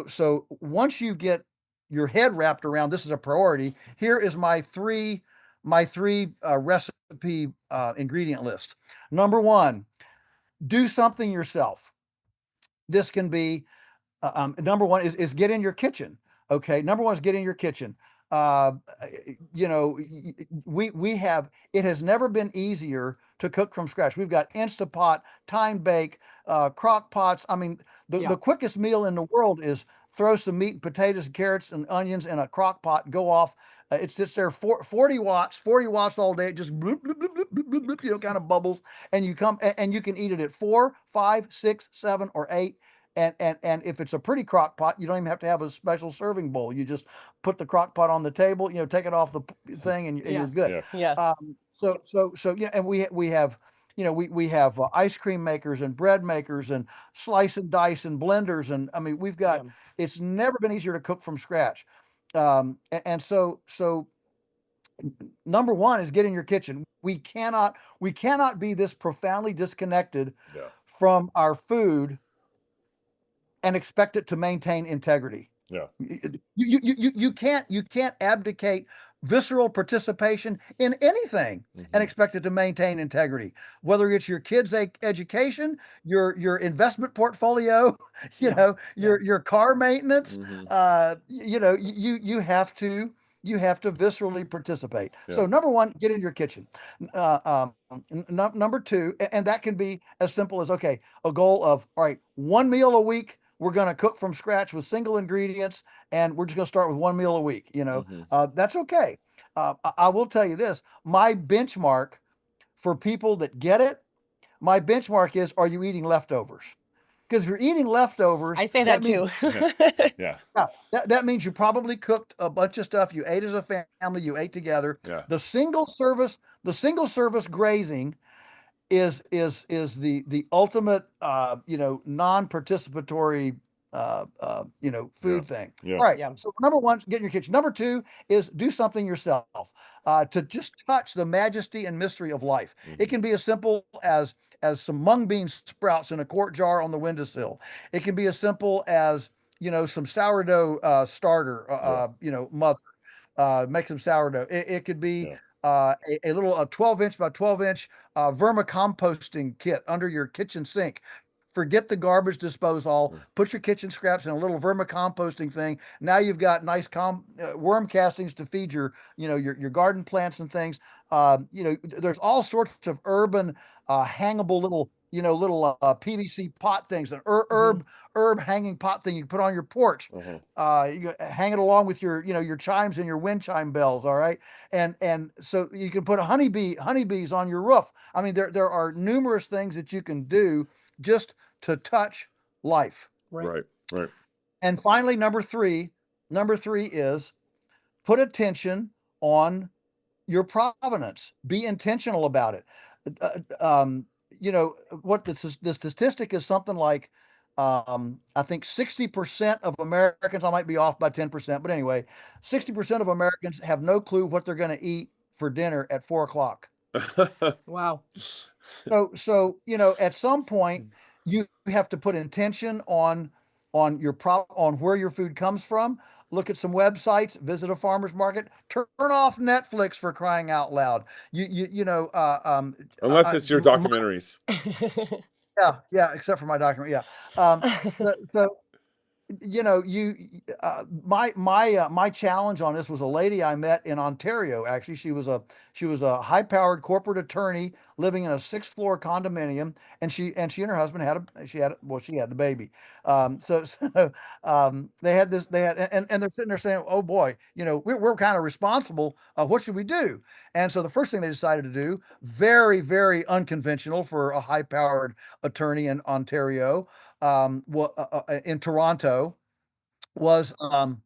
so once you get your head wrapped around this is a priority, here is my three recipe ingredient list. Number one, do something yourself. This can be number one is get in your kitchen. Okay, number one is get in your kitchen. Uh, we have it has never been easier to cook from scratch. We've got Instapot, time bake, crock pots. I mean, Yeah. the quickest meal in the world is throw some meat and potatoes and carrots and onions in a crock pot, go off. It sits there 40 watts all day. It just bloop, bloop, bloop, bloop, bloop, bloop, kind of bubbles, and and you can eat it at 4, 5, 6, 7, or 8. And if it's a pretty crock pot, you don't even have to have a special serving bowl. You just put the crock pot on the table, take it off the thing, and Yeah. you're good. Yeah. Yeah. So yeah, and we have we have ice cream makers and bread makers and slice and dice and blenders, and I mean we've got Yeah. it's never been easier to cook from scratch. And so number one is get in your kitchen. We cannot be this profoundly disconnected Yeah. from our food and expect it to maintain integrity. Yeah. You can't abdicate visceral participation in anything and expect it to maintain integrity. Whether it's your kids' education, your investment portfolio, Yeah. your car maintenance, Mhm. you have to viscerally participate. So Yeah. number one, get in your kitchen. Number two, and that can be as simple as, okay, a goal of, all right, one meal a week. We're going to cook from scratch with single ingredients, and we're just going to start with one meal a week. That's okay. I will tell you this: my benchmark for people that get it, my benchmark is: are you eating leftovers? Because if you're eating leftovers, I say that means too. Yeah. yeah, that means you probably cooked a bunch of stuff. You ate as a family. You ate together. Yeah. The single service grazing is the ultimate non-participatory food thing. Yeah. All right. Yeah. So number one, get in your kitchen. Number two is do something yourself to just touch the majesty and mystery of life. It can be as simple as some mung bean sprouts in a quart jar on the windowsill. It can be as simple as some sourdough starter, mother make some sourdough. It could be Yeah. a little 12-inch by 12-inch vermicomposting kit under your kitchen sink. Forget the garbage disposal. Put your kitchen scraps in a little vermicomposting thing. Now you've got nice worm castings to feed your garden plants and things. There's all sorts of urban hangable little PVC pot things, an herb hanging pot thing you can put on your porch. You hang it along with your chimes and your wind chime bells. All right, and so you can put honeybees on your roof. I mean, there are numerous things that you can do just to touch life. Right. Right. And finally, number three is put attention on your provenance. Be intentional about it. What the statistic is something like, I think 60% of Americans, I might be off by 10%, but anyway, 60% of Americans have no clue what they're going to eat for dinner at 4 o'clock. Wow. So at some point you have to put intention on where your food comes from. Look at some websites, visit a farmer's market, turn off Netflix, for crying out loud. Unless it's your documentaries. Yeah, except for my document. Yeah. So you know, my challenge on this was a lady I met in Ontario. Actually, she was a high-powered corporate attorney living in a sixth-floor condominium, and she and her husband she had the baby. They had this they had and they're sitting there saying, "Oh boy, we're kind of responsible. What should we do?" And so the first thing they decided to do, very very unconventional for a high-powered attorney in Ontario, in Toronto, was I'm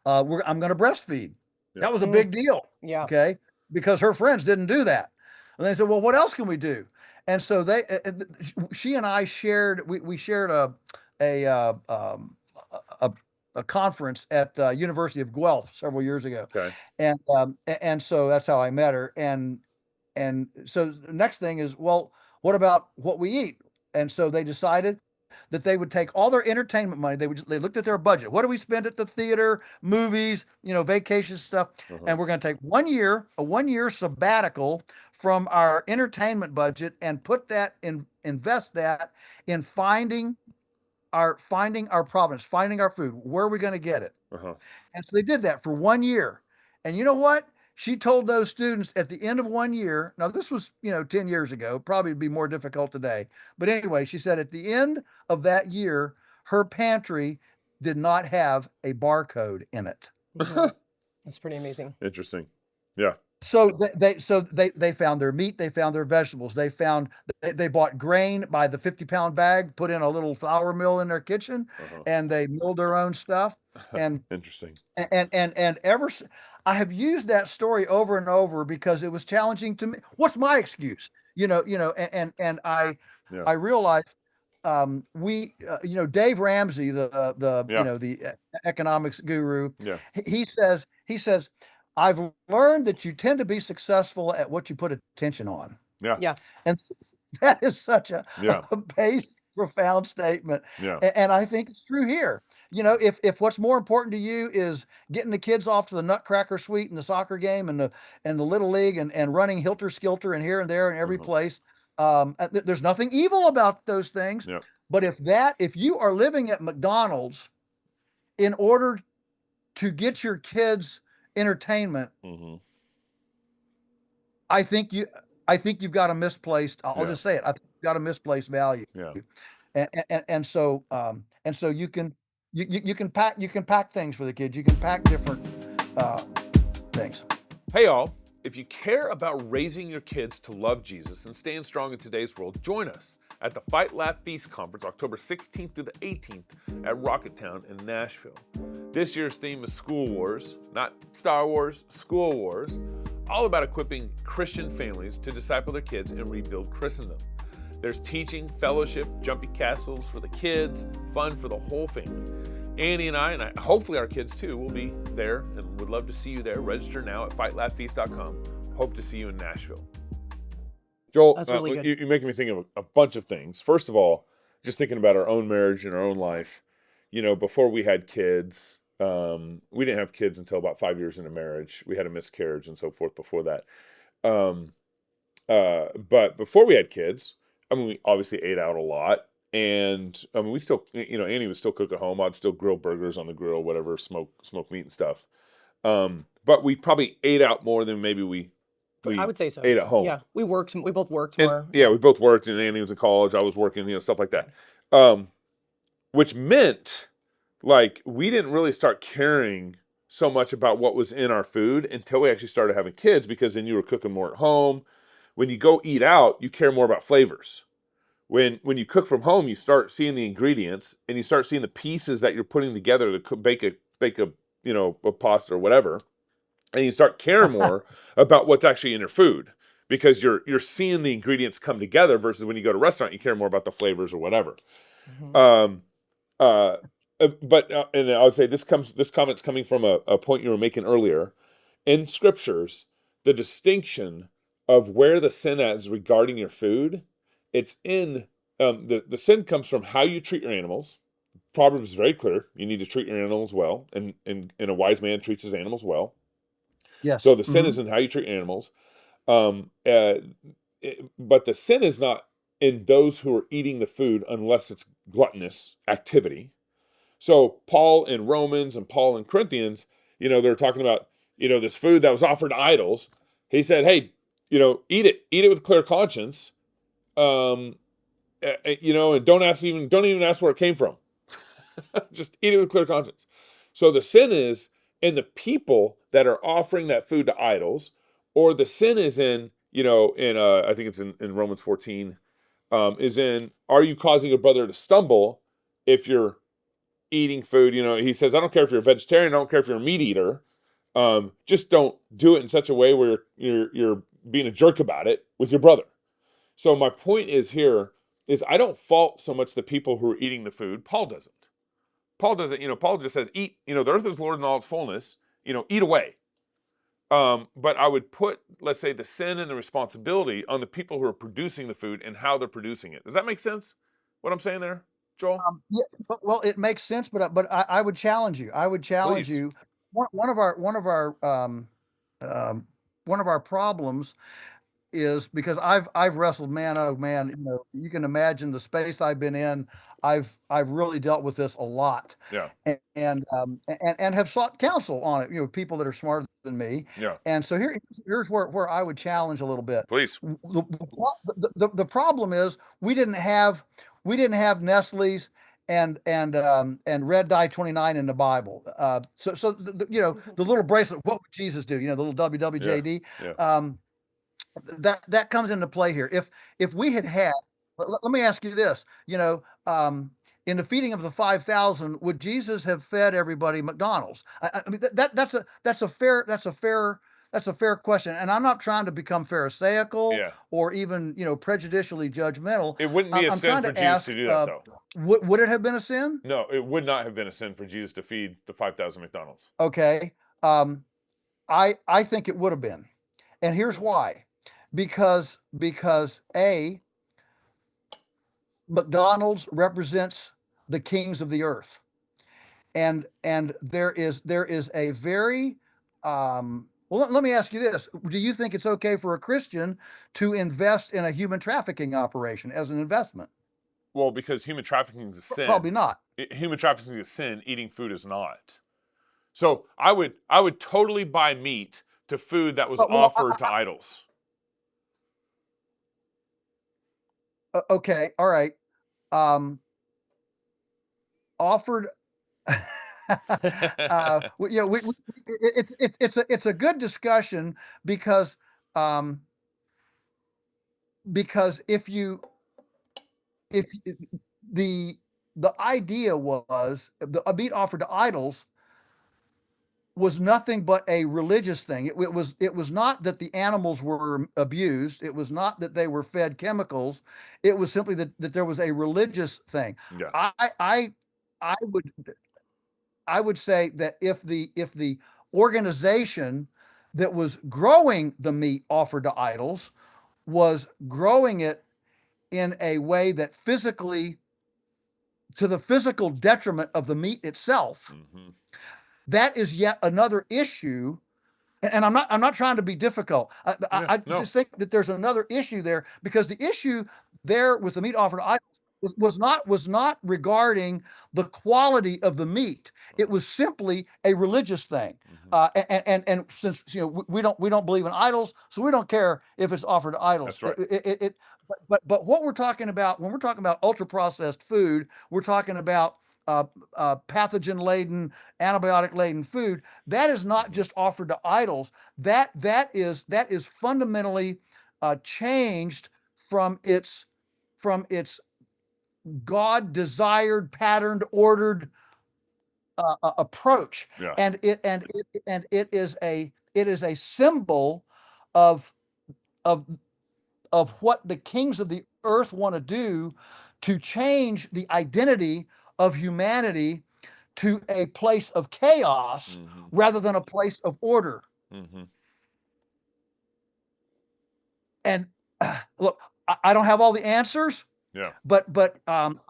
going to breastfeed. Yeah. That was a big deal. Yeah. Okay, because her friends didn't do that, and they said, "Well, what else can we do?" And so she and I shared, we shared a a, a conference at the University of Guelph several years ago, Okay. and so that's how I met her. And so the next thing is, well, what about what we eat? And so they decided that they would take all their entertainment money. They looked at their budget. What do we spend at the theater, movies, vacation stuff? And we're going to take a 1 year sabbatical from our entertainment budget and invest that in finding our provenance, finding our food. Where are we going to get it? Uh-huh. And so they did that for 1 year. And you know what? She told those students at the end of 1 year, now this was, 10 years ago, probably would be more difficult today. But anyway, she said at the end of that year, her pantry did not have a barcode in it. That's pretty amazing. Interesting. Yeah. So they found their meat, they found their vegetables, they bought grain by the 50-pound bag, put in a little flour mill in their kitchen, and they milled their own stuff. And Interesting. I have used that story over and over because it was challenging to me. What's my excuse? Yeah. I realized Dave Ramsey, Yeah. the economics guru, Yeah. he says I've learned that you tend to be successful at what you put attention on. Yeah. Yeah. And that is such a Yeah. basic, profound statement. Yeah. And I think it's true here. If what's more important to you is getting the kids off to the Nutcracker Suite and the soccer game and the Little League and running Hilter Skelter and here and there and every place, there's nothing evil about those things. Yeah. But if you are living at McDonald's in order to get your kids entertainment, I think you've got a misplaced. I'll just say it. I think you've got a misplaced value. Yeah. And so you can pack things for the kids. You can pack different things. Hey, all. If you care about raising your kids to love Jesus and staying strong in today's world, join us at the Fight, Laugh, Feast Conference, October 16th through the 18th at Rocketown in Nashville. This year's theme is School Wars, not Star Wars, School Wars, all about equipping Christian families to disciple their kids and rebuild Christendom. There's teaching, fellowship, jumpy castles for the kids, fun for the whole family. Annie and I, hopefully our kids too, will be there and would love to see you there. Register now at fightlaughfeast.com. Hope to see you in Nashville. Joel, That's really good. You're making me think of a bunch of things. First of all, just thinking about our own marriage and our own life. Before we had kids, we didn't have kids until about 5 years into marriage. We had a miscarriage and so forth before that. But before we had kids, we obviously ate out a lot. And we still, Annie would still cook at home. I'd still grill burgers on the grill, whatever, smoke meat and stuff. But we probably ate out more than maybe we I would say so. ate at home. Yeah, we both worked And, more. we both worked, and Annie was in college. I was working, stuff like that. Which meant, we didn't really start caring so much about what was in our food until we actually started having kids, because then you were cooking more at home. When you go eat out, you care more about flavors. When you cook from home, you start seeing the ingredients and you start seeing the pieces that you're putting together to bake a pasta or whatever, and you start caring more about what's actually in your food, because you're seeing the ingredients come together versus when you go to a restaurant, you care more about the flavors or whatever. And I would say this comment's coming from a point you were making earlier. In scriptures, the distinction of where the sin is regarding your food. It's in the sin comes from how you treat your animals. Proverbs is very clear. You need to treat your animals well, and a wise man treats his animals well. Yes. So the sin is in how you treat animals. But the sin is not in those who are eating the food unless it's gluttonous activity. So Paul in Romans and Paul in Corinthians, they're talking about, this food that was offered to idols. He said, hey, eat it with clear conscience. And don't even ask where it came from. Just eat it with clear conscience. So the sin is in the people that are offering that food to idols, or the sin is in, I think it's in Romans 14, is in, are you causing a brother to stumble if you're eating food? He says, I don't care if you're a vegetarian, I don't care if you're a meat eater. Just don't do it in such a way where you're being a jerk about it with your brother. So my point is here is I don't fault so much the people who are eating the food. Paul doesn't. Paul just says, eat, the earth is Lord in all its fullness, eat away. But I would put, let's say, the sin and the responsibility on the people who are producing the food and how they're producing it. Does that make sense, what I'm saying there, Joel? Yeah, well, it makes sense, but I would challenge you. I would challenge Please. you. One of our problems is because I've wrestled man, oh man, you can imagine the space I've been in. I've really dealt with this a lot. Yeah. And have sought counsel on it, people that are smarter than me. Yeah. And so here's where I would challenge a little bit. Please. The problem is we didn't have Nestle's and red dye 29 in the Bible. So the little bracelet, what would Jesus do? The little WWJD. Yeah. That comes into play here. If we had, let me ask you this, in the feeding of the 5,000, would Jesus have fed everybody McDonald's? I mean, that's a fair question. And I'm not trying to become Pharisaical or even, prejudicially judgmental. It wouldn't be a sin for Jesus to do that, though. Would it have been a sin? No, it would not have been a sin for Jesus to feed the 5,000 McDonald's. Okay. I think it would have been. And here's why. Because McDonald's represents the kings of the earth. And there is a very well, let me ask you this. Do you think it's okay for a Christian to invest in a human trafficking operation as an investment? Well, because human trafficking is a sin. Probably not. Human trafficking is a sin. Eating food is not. So I would totally buy meat to food that was offered to idols. Okay, all right. Offered. It's a good discussion because if the idea was a meat offered to idols was nothing but a religious thing. It was not that the animals were abused. It was not that they were fed chemicals. It was simply that there was a religious thing. Yeah. I would say that if the organization that was growing the meat offered to idols was growing it in a way that to the physical detriment of the meat itself, that is yet another issue. And I'm not trying to be difficult. Just think that there's another issue there, because the issue there with the meat offered to idols was not regarding the quality of the meat. It was simply a religious thing. And since we don't believe in idols, so we don't care if it's offered to idols. That's right. But what we're talking about when we're talking about ultra processed food, we're talking about pathogen laden, antibiotic laden food. That is not just offered to idols. That is fundamentally changed from its God desired, patterned, ordered approach. Yeah. And it is a symbol of what the kings of the earth want to do to change the identity of humanity to a place of chaos rather than a place of order. And look, I don't have all the answers. Yeah. But I'm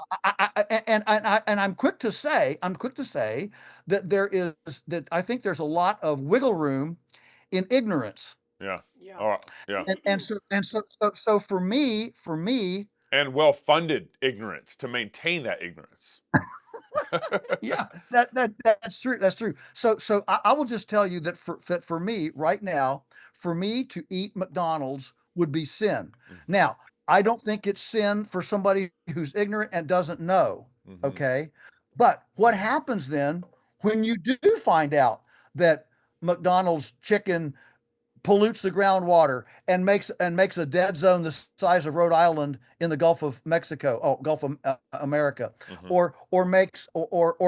quick to say that I think there's a lot of wiggle room in ignorance. Yeah. All right. Yeah. So for me, and well-funded ignorance to maintain that ignorance. Yeah, that's true. That's true. So I will just tell you that for me right now, for me to eat McDonald's would be sin. Mhm. Now, I don't think it's sin for somebody who's ignorant and doesn't know. Mhm. Okay. But what happens then when you do find out that McDonald's chicken pollutes the groundwater and makes a dead zone the size of Rhode Island in the Gulf of Mexico, Gulf of America, Mhm. or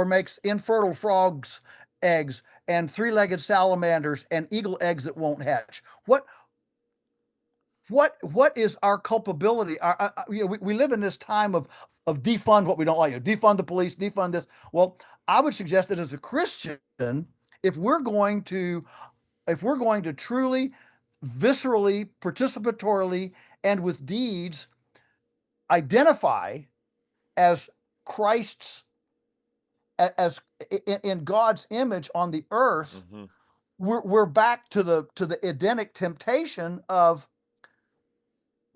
makes infertile frogs eggs and three-legged salamanders and eagle eggs that won't hatch. What is our culpability? We live in this time of defund what we don't like. Defund the police, defund this. Well, I would suggest that as a Christian, if we're going to if we're going to truly, viscerally, participatorily, and with deeds identify as Christ's, as in God's image on the earth, Mhm. we're back to the Edenic temptation of,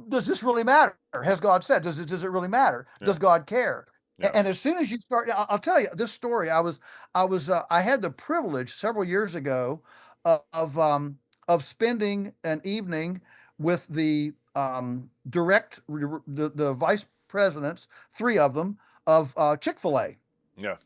does this really matter? Has God said? Does it really matter? Yeah. Does God care? Yeah. And as soon as you start, I'll tell you this story. I had the privilege several years ago of spending an evening with the the vice presidents, three of them, of Chick-fil-A. Yeah.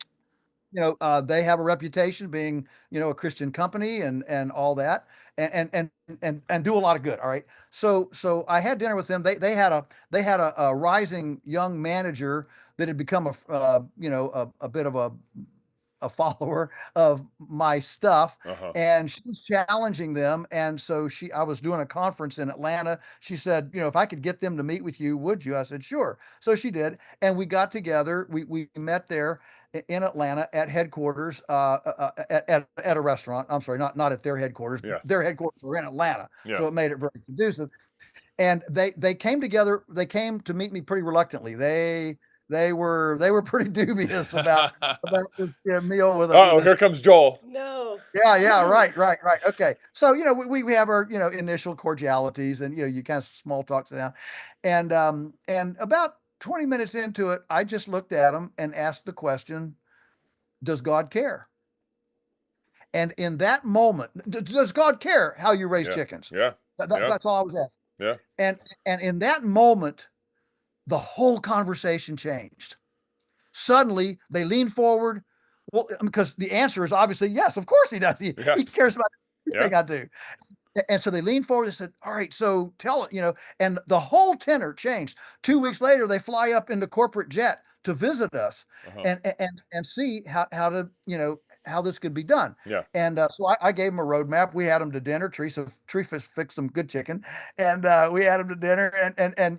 They have a reputation being, a Christian company and all that, and do a lot of good. All right. So I had dinner with them. They had a rising young manager that had become a bit of a follower of my stuff, Uh-huh. and she was challenging them. And so I was doing a conference in Atlanta. She said, if I could get them to meet with you, would you? I said, sure. So she did, and we got together. We met there in Atlanta at headquarters, at a restaurant. I'm sorry, not at their headquarters. Yeah. Their headquarters were in Atlanta, Yeah. so it made it very conducive. And they came together. They came to meet me pretty reluctantly. They were pretty dubious about this meal with Oh, here comes Joel. No. yeah, right. Okay. So, we have our, initial cordialities, and, you kind of small talks down. And about 20 minutes into it, I just looked at him and asked the question, does God care? And in that moment, does God care how you raise Yeah. chickens? Yeah. Yeah. That's all I was asking. Yeah. And in that moment, the whole conversation changed. Suddenly they leaned forward. Well, because the answer is obviously yes, of course he does. Yeah. He cares about everything Yeah. I do. And so they leaned forward and said, all right, so tell it, and the whole tenor changed. 2 weeks later, they fly up in the corporate jet to visit us Uh-huh. and see how to, how this could be done. Yeah. And so I gave them a roadmap. We had them to dinner. Teresa fixed some good chicken, and we had them to dinner, and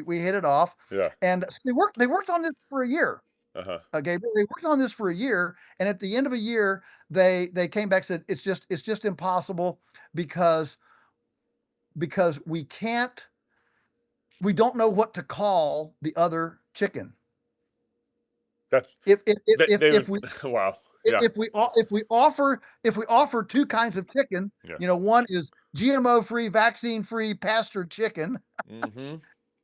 we hit it off. Yeah. And they worked on this for a year. Uh-huh. Gabriel, they worked on this for a year, and at the end of a year, they came back and said it's just impossible because we don't know what to call the other chicken. That's If we wow. Yeah. if we offer two kinds of chicken, Yeah. one is GMO free, vaccine free, pastured chicken, Mm-hmm.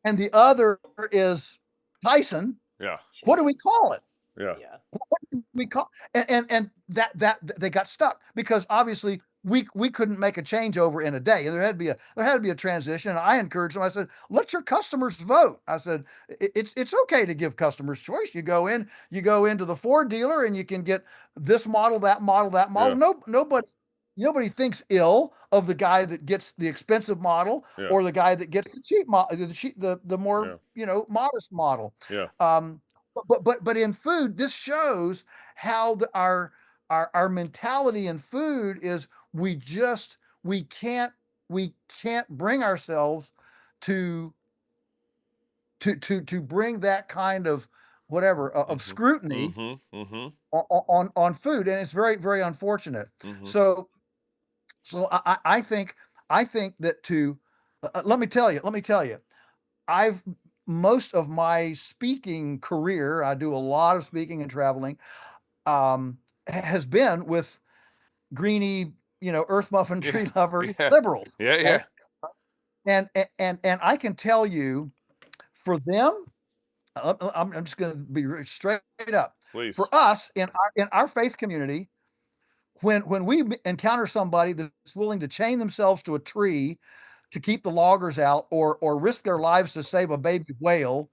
and the other is Tyson. Yeah. What do we call it? Yeah. Yeah. What do we call and that they got stuck because obviously we couldn't make a changeover in a day. There had to be a transition. And I encouraged them. I said, let your customers vote. I said, it's okay to give customers choice. You go into the Ford dealer and you can get this model, that model, that model. Yeah. Nobody thinks ill of the guy that gets the expensive model Yeah. or the guy that gets the cheap model, the more modest model. Yeah. But in food, this shows how our mentality in food is we can't bring ourselves to bring that kind of whatever of scrutiny Mm-hmm. Mm-hmm. on food, and it's very, very unfortunate. Mm-hmm. So I think that let me tell you, I've most of my speaking career, I do a lot of speaking and traveling, has been with greeny, earth muffin tree lover Yeah. liberals. Yeah. Okay? Yeah. And I can tell you, for them, I'm just going to be straight up. Please. For us in our faith community, when we encounter somebody that's willing to chain themselves to a tree to keep the loggers out, or risk their lives to save a baby whale,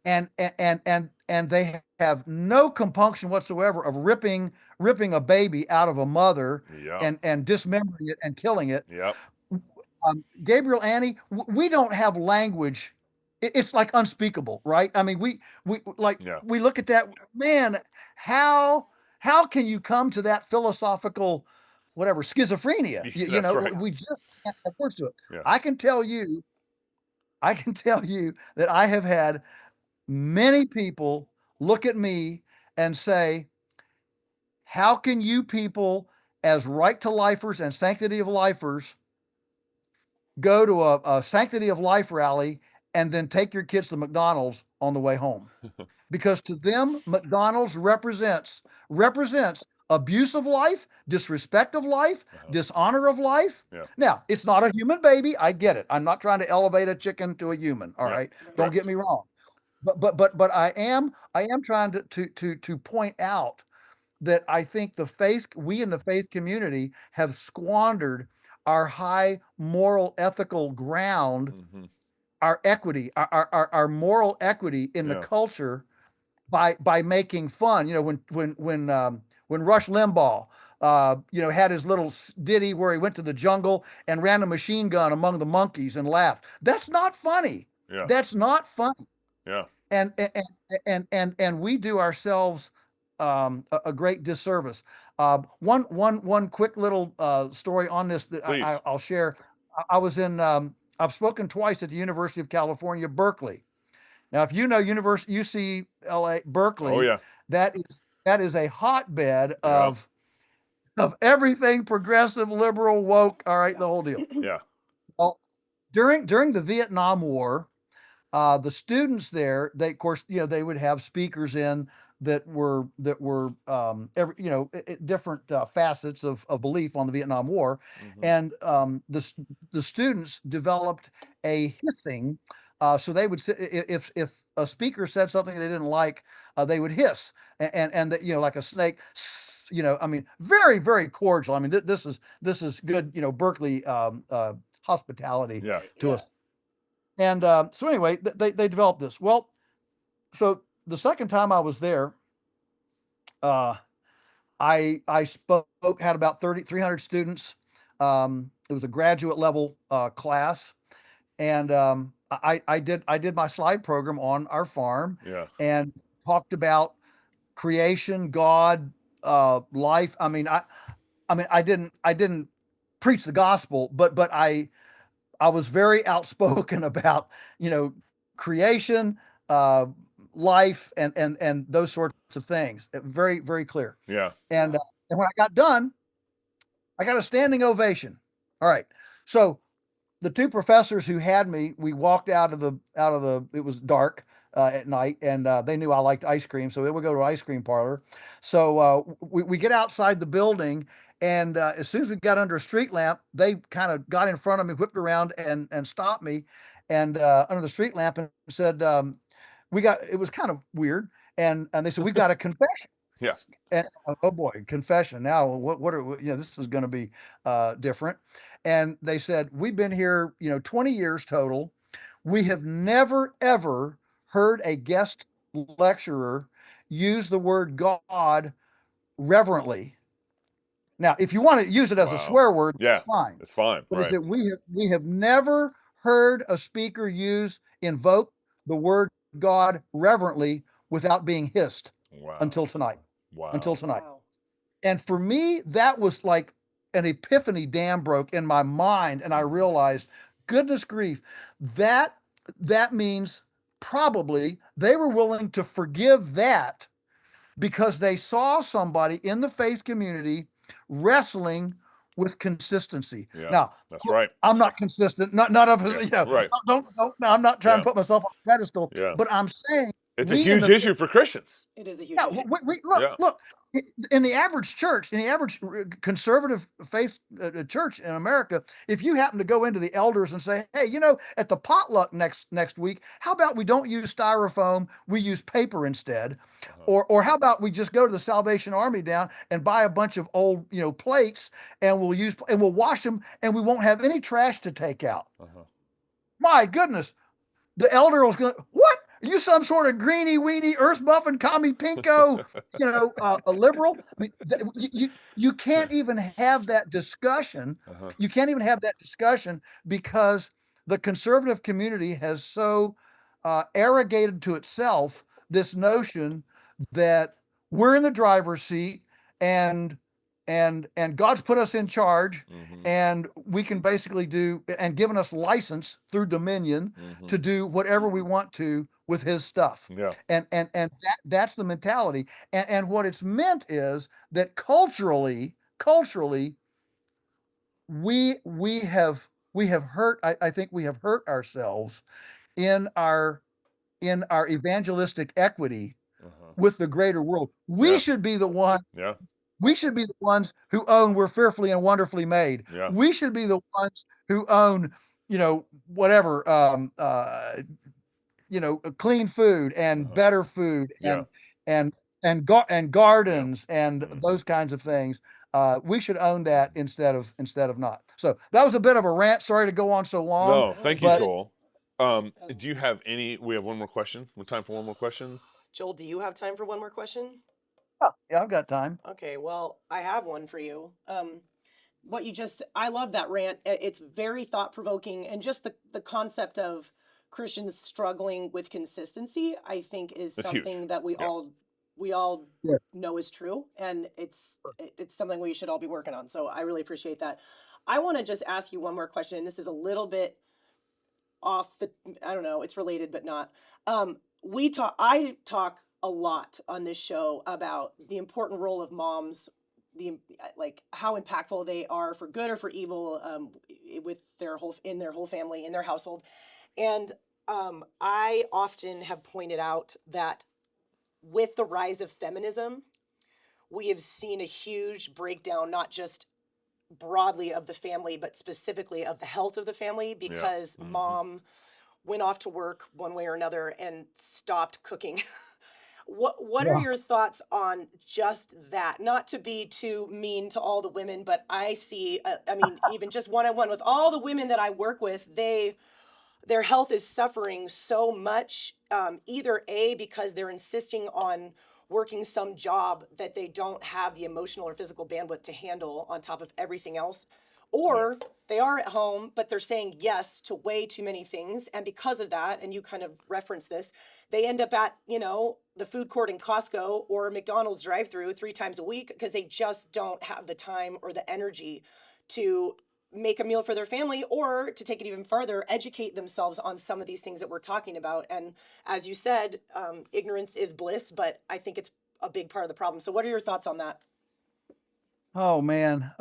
and they have no compunction whatsoever of ripping a baby out of a mother, Yeah. and dismembering it and killing it. Yep. Gabriel, Annie, we don't have language. It's like unspeakable, right? I mean, we Yeah. we look at that, man. How can you come to that philosophical, whatever, schizophrenia? You That's know, right. we just can't have words to it. Yeah. I can tell you that I have had many people look at me and say, how can you people, as right to lifers and sanctity of lifers, go to a sanctity of life rally and then take your kids to McDonald's on the way home? Because to them, McDonald's represents abuse of life, disrespect of life, dishonor of life. Yeah. Now, it's not a human baby. I get it. I'm not trying to elevate a chicken to a human. All Yeah. right. Don't get me wrong. But I am trying to point out that I think we in the faith community have squandered our high moral ethical ground, our equity, our moral equity in the Yeah. culture, by making fun. You know, when Rush Limbaugh, had his little ditty where he went to the jungle and ran a machine gun among the monkeys and laughed. That's not funny. Yeah. That's not funny. Yeah. And we do ourselves a great disservice. One quick little story on this that Please. I'll share. I was in. I've spoken twice at the University of California, Berkeley. Now, if you know UCLA Berkeley, Oh, yeah. that is a hotbed of everything progressive, liberal, woke. All right, the whole deal. Yeah. Well, during the Vietnam War, the students there, they, of course, they would have speakers in that were different facets of belief on the Vietnam War, and the students developed a hissing. So they would if a speaker said something they didn't like, they would hiss, and that, like a snake. I mean, very, very cordial. I mean, this is good. Berkeley hospitality to us. And so anyway, they developed this. Well, so the second time I was there, I spoke, had about 300 students. It was a graduate level class, and I did my slide program on our farm, and talked about creation, God, life. I mean, I didn't preach the gospel, but I was very outspoken about, creation, life, and those sorts of things. Very, very clear. Yeah. And when I got done, I got a standing ovation. All right. So the two professors who had me, we walked out of the, it was dark at night, and they knew I liked ice cream, so we would go to an ice cream parlor. So we get outside the building, and as soon as we got under a street lamp, they kind of got in front of me, whipped around, and stopped me, and under the street lamp, and said, it was kind of weird, and they said, we've got a confession. Yeah. And oh boy, confession. Now, what are this is going to be different. And they said, we've been here, 20 years total. We have never, ever heard a guest lecturer use the word God reverently. Now, if you want to use it as a swear word, that's fine. It's fine. But Right. is that we have never heard a speaker invoke the word God reverently without being hissed until tonight. Wow. Until tonight. Wow. And for me, that was like an epiphany dam broke in my mind, and I realized, goodness grief, that means probably they were willing to forgive that because they saw somebody in the faith community wrestling with consistency. Yeah, now, that's right. I'm not consistent. None of us, right. Don't. I'm not trying to put myself on a pedestal. Yeah. But I'm saying it's a huge issue for Christians. It is a huge yeah, issue. look. in the average church, in the average conservative faith church in America, if you happen to go into the elders and say, "Hey, at the potluck next week, how about we don't use styrofoam, we use paper instead," or how about we just go to the Salvation Army down and buy a bunch of old plates and we'll wash them and we won't have any trash to take out. My goodness, the elder was going, "What? Are you some sort of greeny weeny earth muffin commie pinko, a liberal?" I mean, you can't even have that discussion. You can't even have that discussion because the conservative community has so arrogated to itself this notion that we're in the driver's seat and God's put us in charge and we can basically do and given us license through dominion to do whatever we want to with his stuff. Yeah. And that's the mentality. And what it's meant is that culturally we have hurt, I think we have hurt ourselves in our evangelistic equity with the greater world. We should be the one. Yeah. We should be the ones who own we're fearfully and wonderfully made. Yeah. We should be the ones who own, whatever, clean food and better food and gardens and those kinds of things. We should own that instead of not. So that was a bit of a rant. Sorry to go on so long. No, thank you, Joel. Do you have we have one more question? Time for one more question? Joel, do you have time for one more question? Yeah, I've got time. Okay, well, I have one for you. I love that rant. It's very thought-provoking, and just the concept of Christians struggling with consistency, I think, is That's something huge. that we all know is true, and it's something we should all be working on. So I really appreciate that. I want to just ask you one more question, and this is a little bit off the, I don't know, it's related but not. I talk a lot on this show about the important role of moms, like how impactful they are for good or for evil, with their whole family, in their household. And I often have pointed out that with the rise of feminism, we have seen a huge breakdown, not just broadly of the family, but specifically of the health of the family, because mom went off to work one way or another and stopped cooking. What are your thoughts on just that? Not to be too mean to all the women, but I see, even just one-on-one with all the women that I work with, their health is suffering so much, either because they're insisting on working some job that they don't have the emotional or physical bandwidth to handle on top of everything else, or they are at home, but they're saying yes to way too many things. And because of that, and you kind of reference this, they end up at, the food court in Costco or McDonald's drive-through 3 times a week because they just don't have the time or the energy to make a meal for their family, or to take it even further, educate themselves on some of these things that we're talking about. And as you said, ignorance is bliss, but I think it's a big part of the problem. So what are your thoughts on that? Oh man.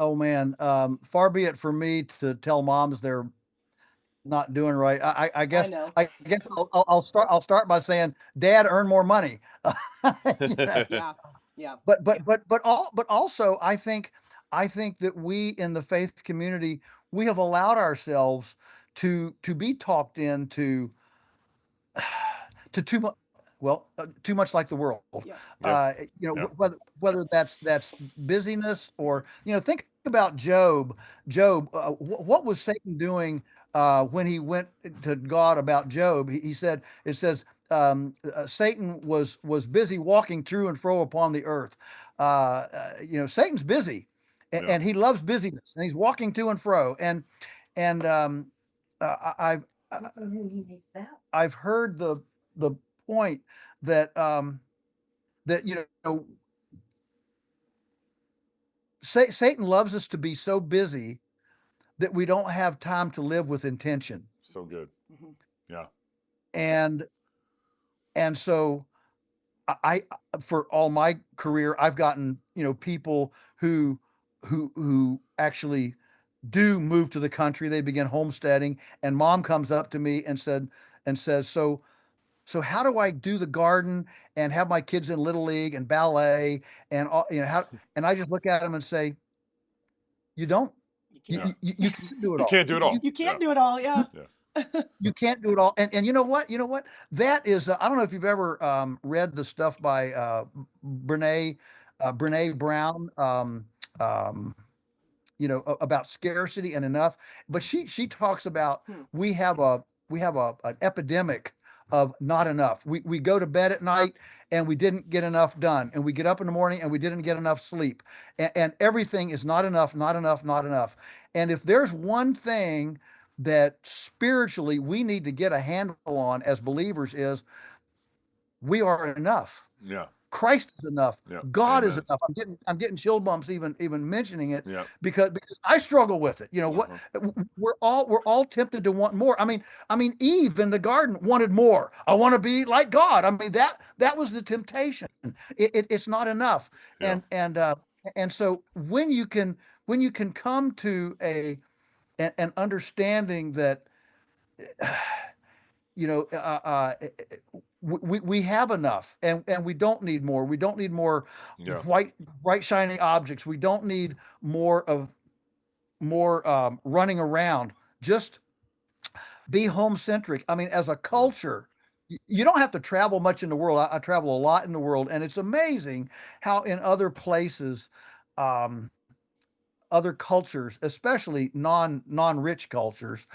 Far be it for me to tell moms they're not doing right. I guess know. I'll start by saying, Dad, earn more money. Yeah. But also I think that we in the faith community, we have allowed ourselves to be talked into to too much like the world. Whether that's busyness or, think about Job. What was Satan doing when he went to God about Job? He said, it says, Satan was busy walking to and fro upon the earth. Satan's busy, and he loves busyness, and he's walking to and fro. And I've heard the point that Satan loves us to be so busy that we don't have time to live with intention. So good. Yeah. And so I for all my career, I've gotten, people who actually do move to the country. They begin homesteading, and mom comes up to me and says, "So So how do I do the garden and have my kids in little league and ballet and all, how, and I just look at them and say, you don't, You can't. you can't do it You all. can't do it all. You can't do it all. Yeah. You can't do it all. And you know what? That is, I don't know if you've ever read the stuff by Brene Brown, um, about scarcity and enough. But she talks about we have an epidemic of not enough. We go to bed at night and we didn't get enough done, and we get up in the morning and we didn't get enough sleep, and everything is not enough, not enough, not enough. And if there's one thing that spiritually we need to get a handle on as believers is we are enough. Yeah. Christ is enough. Yeah. God is Amen. enough. I'm getting chill bumps even mentioning it Yeah. because I struggle with it. What we're all tempted to want more. I mean Eve in the garden wanted more. I want to be like God. I mean that was the temptation. It's not enough. Yeah. And so when you can come to an understanding that we have enough and we don't need more. We don't need more Yeah. bright shiny objects. We don't need more running around. Just be home centric. I mean, as a culture, you don't have to travel much in the world. I travel a lot in the world, and it's amazing how in other places, other cultures, especially non-rich cultures,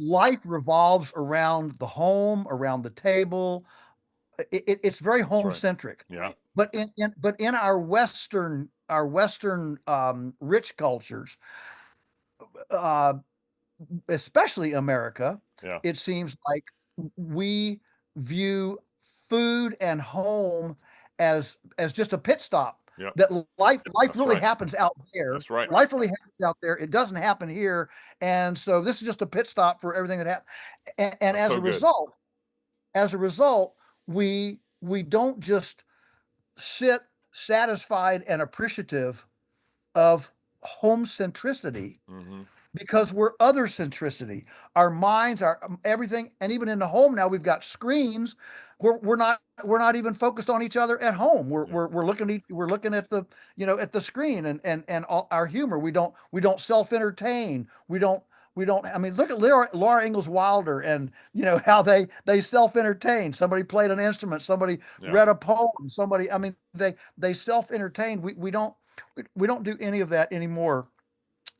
life revolves around the home, around the table. It's very home centric. Yeah. But in our Western rich cultures, especially America, Yeah. it seems like we view food and home as just a pit stop. Yep. That life That's really right. happens out there. That's right. Life really happens out there. It doesn't happen here. And so this is just a pit stop for everything that happens. And That's as so a good. result, we don't just sit satisfied and appreciative of home centricity because we're other centricity. Our minds, our everything, and even in the home now we've got screens. We're not even focused on each other at home. We're looking at the at the screen and all our humor. We don't self-entertain. We don't. I mean, look at Laura Ingalls Wilder and how they self-entertain. Somebody played an instrument. Somebody read a poem. Somebody. I mean, they self-entertain. We don't do any of that anymore.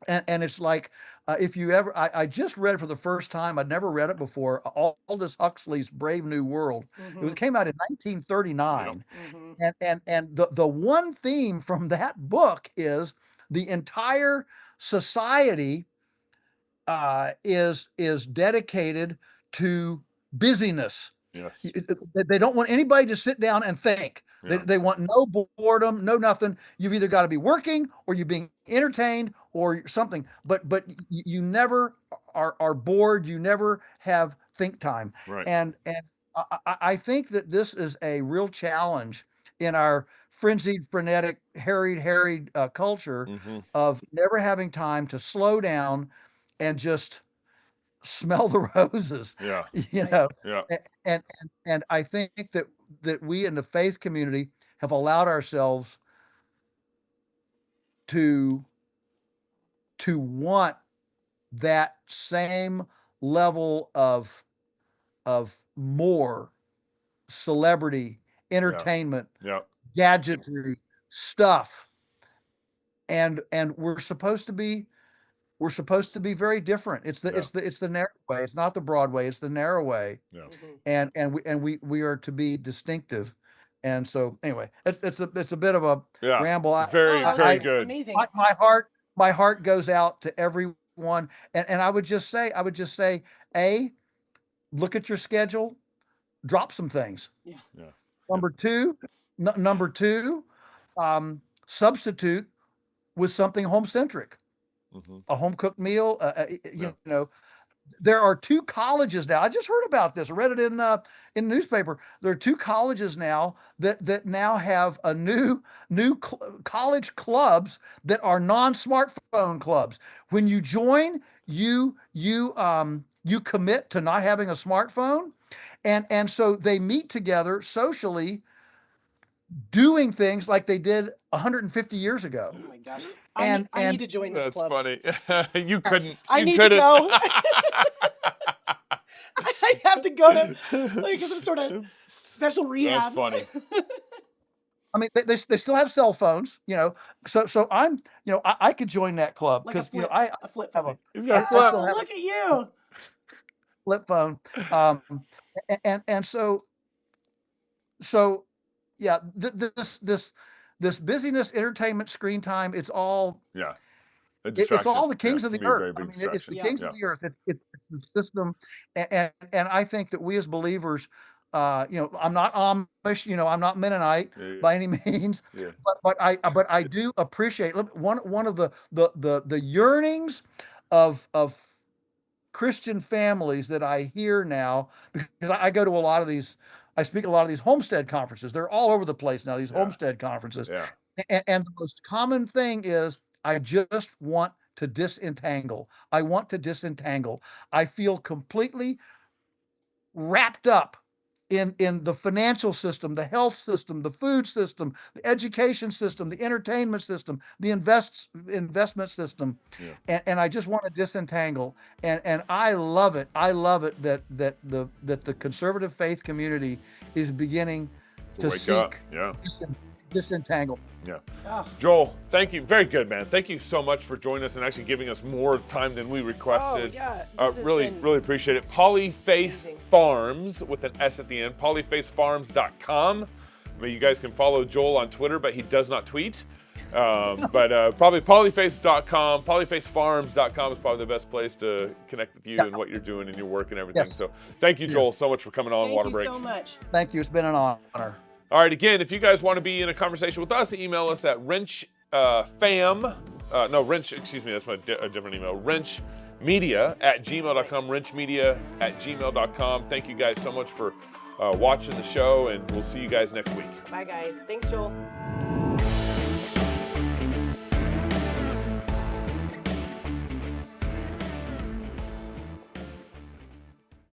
And it's like if you ever, I just read it for the first time. I'd never read it before. Aldous Huxley's Brave New World. It came out in 1939, and the one theme from that book is the entire society is dedicated to busyness. Yes. They don't want anybody to sit down and think. They want no boredom, no nothing. You've either got to be working or you're being entertained or something. But you never are bored. You never have think time. Right. And I think that this is a real challenge in our frenzied, frenetic, harried culture of never having time to slow down and just smell the roses. Yeah. Yeah. And I think that we in the faith community have allowed ourselves to want that same level of more celebrity, entertainment, gadgetry stuff. And we're supposed to be very different. It's the narrow way. It's not the broad way. It's the narrow way. Yeah. And we are to be distinctive. And so anyway, it's a bit of a ramble. Very good. Amazing. My heart goes out to everyone. And I would just say, look at your schedule, drop some things. Yeah. Number two, substitute with something home centric. A home cooked meal. There are 2 colleges now. I just heard about this. I read it in the newspaper. There are 2 colleges now that now have a new college clubs that are non-smartphone clubs. When you join, you commit to not having a smartphone, And so they meet together socially, doing things like they did 150 years ago. Oh my gosh. And I need to join this That's club. funny. You couldn't. I you need couldn't. to go. I have to go to like some sort of special rehab. That's funny. I mean, they still have cell phones, So I'm, I could join that club Like a because flip, I a flip have phone. He's got a I flip. still have Look at you. flip phone. And so yeah, this busyness, entertainment, screen time, it's all Yeah. A it's all distraction. the kings of Can the be a earth. very I big mean, it's the distraction. kings of the earth. It's the system, and I think that we as believers, I'm not Amish, I'm not Mennonite by any means, Yeah. but I do appreciate one of the yearnings of Christian families that I hear now, because I go to a lot of these, I speak at a lot of these homestead conferences. They're all over the place now, these homestead conferences. Yeah. And the most common thing is, I just want to disentangle. I want to disentangle. I feel completely wrapped up in the financial system, the health system, the food system, the education system, the entertainment system, the investment system, and I just want to disentangle. And I love it. I love it that the conservative faith community is beginning to wake up. seek Yeah. disentangle. Yeah. Oh. Joel, thank you. Very good, man. Thank you so much for joining us and actually giving us more time than we requested. Oh, yeah. This has Really, been really appreciate it. Polyface amazing. Farms with an S at the end. Polyfacefarms.com. I mean, you guys can follow Joel on Twitter, but he does not tweet. But probably polyface.com, polyfacefarms.com is probably the best place to connect with you and what you're doing and your work and everything. Yes. So thank you, Joel, so much for coming on Thank Waterbreak. you so much. Thank you. It's been an honor. All right, again, if you guys want to be in a conversation with us, email us at Rench, excuse me, that's a different email, wrenchmedia@gmail.com, wrenchmedia@gmail.com. Thank you guys so much for watching the show, and we'll see you guys next week. Bye, guys. Thanks, Joel.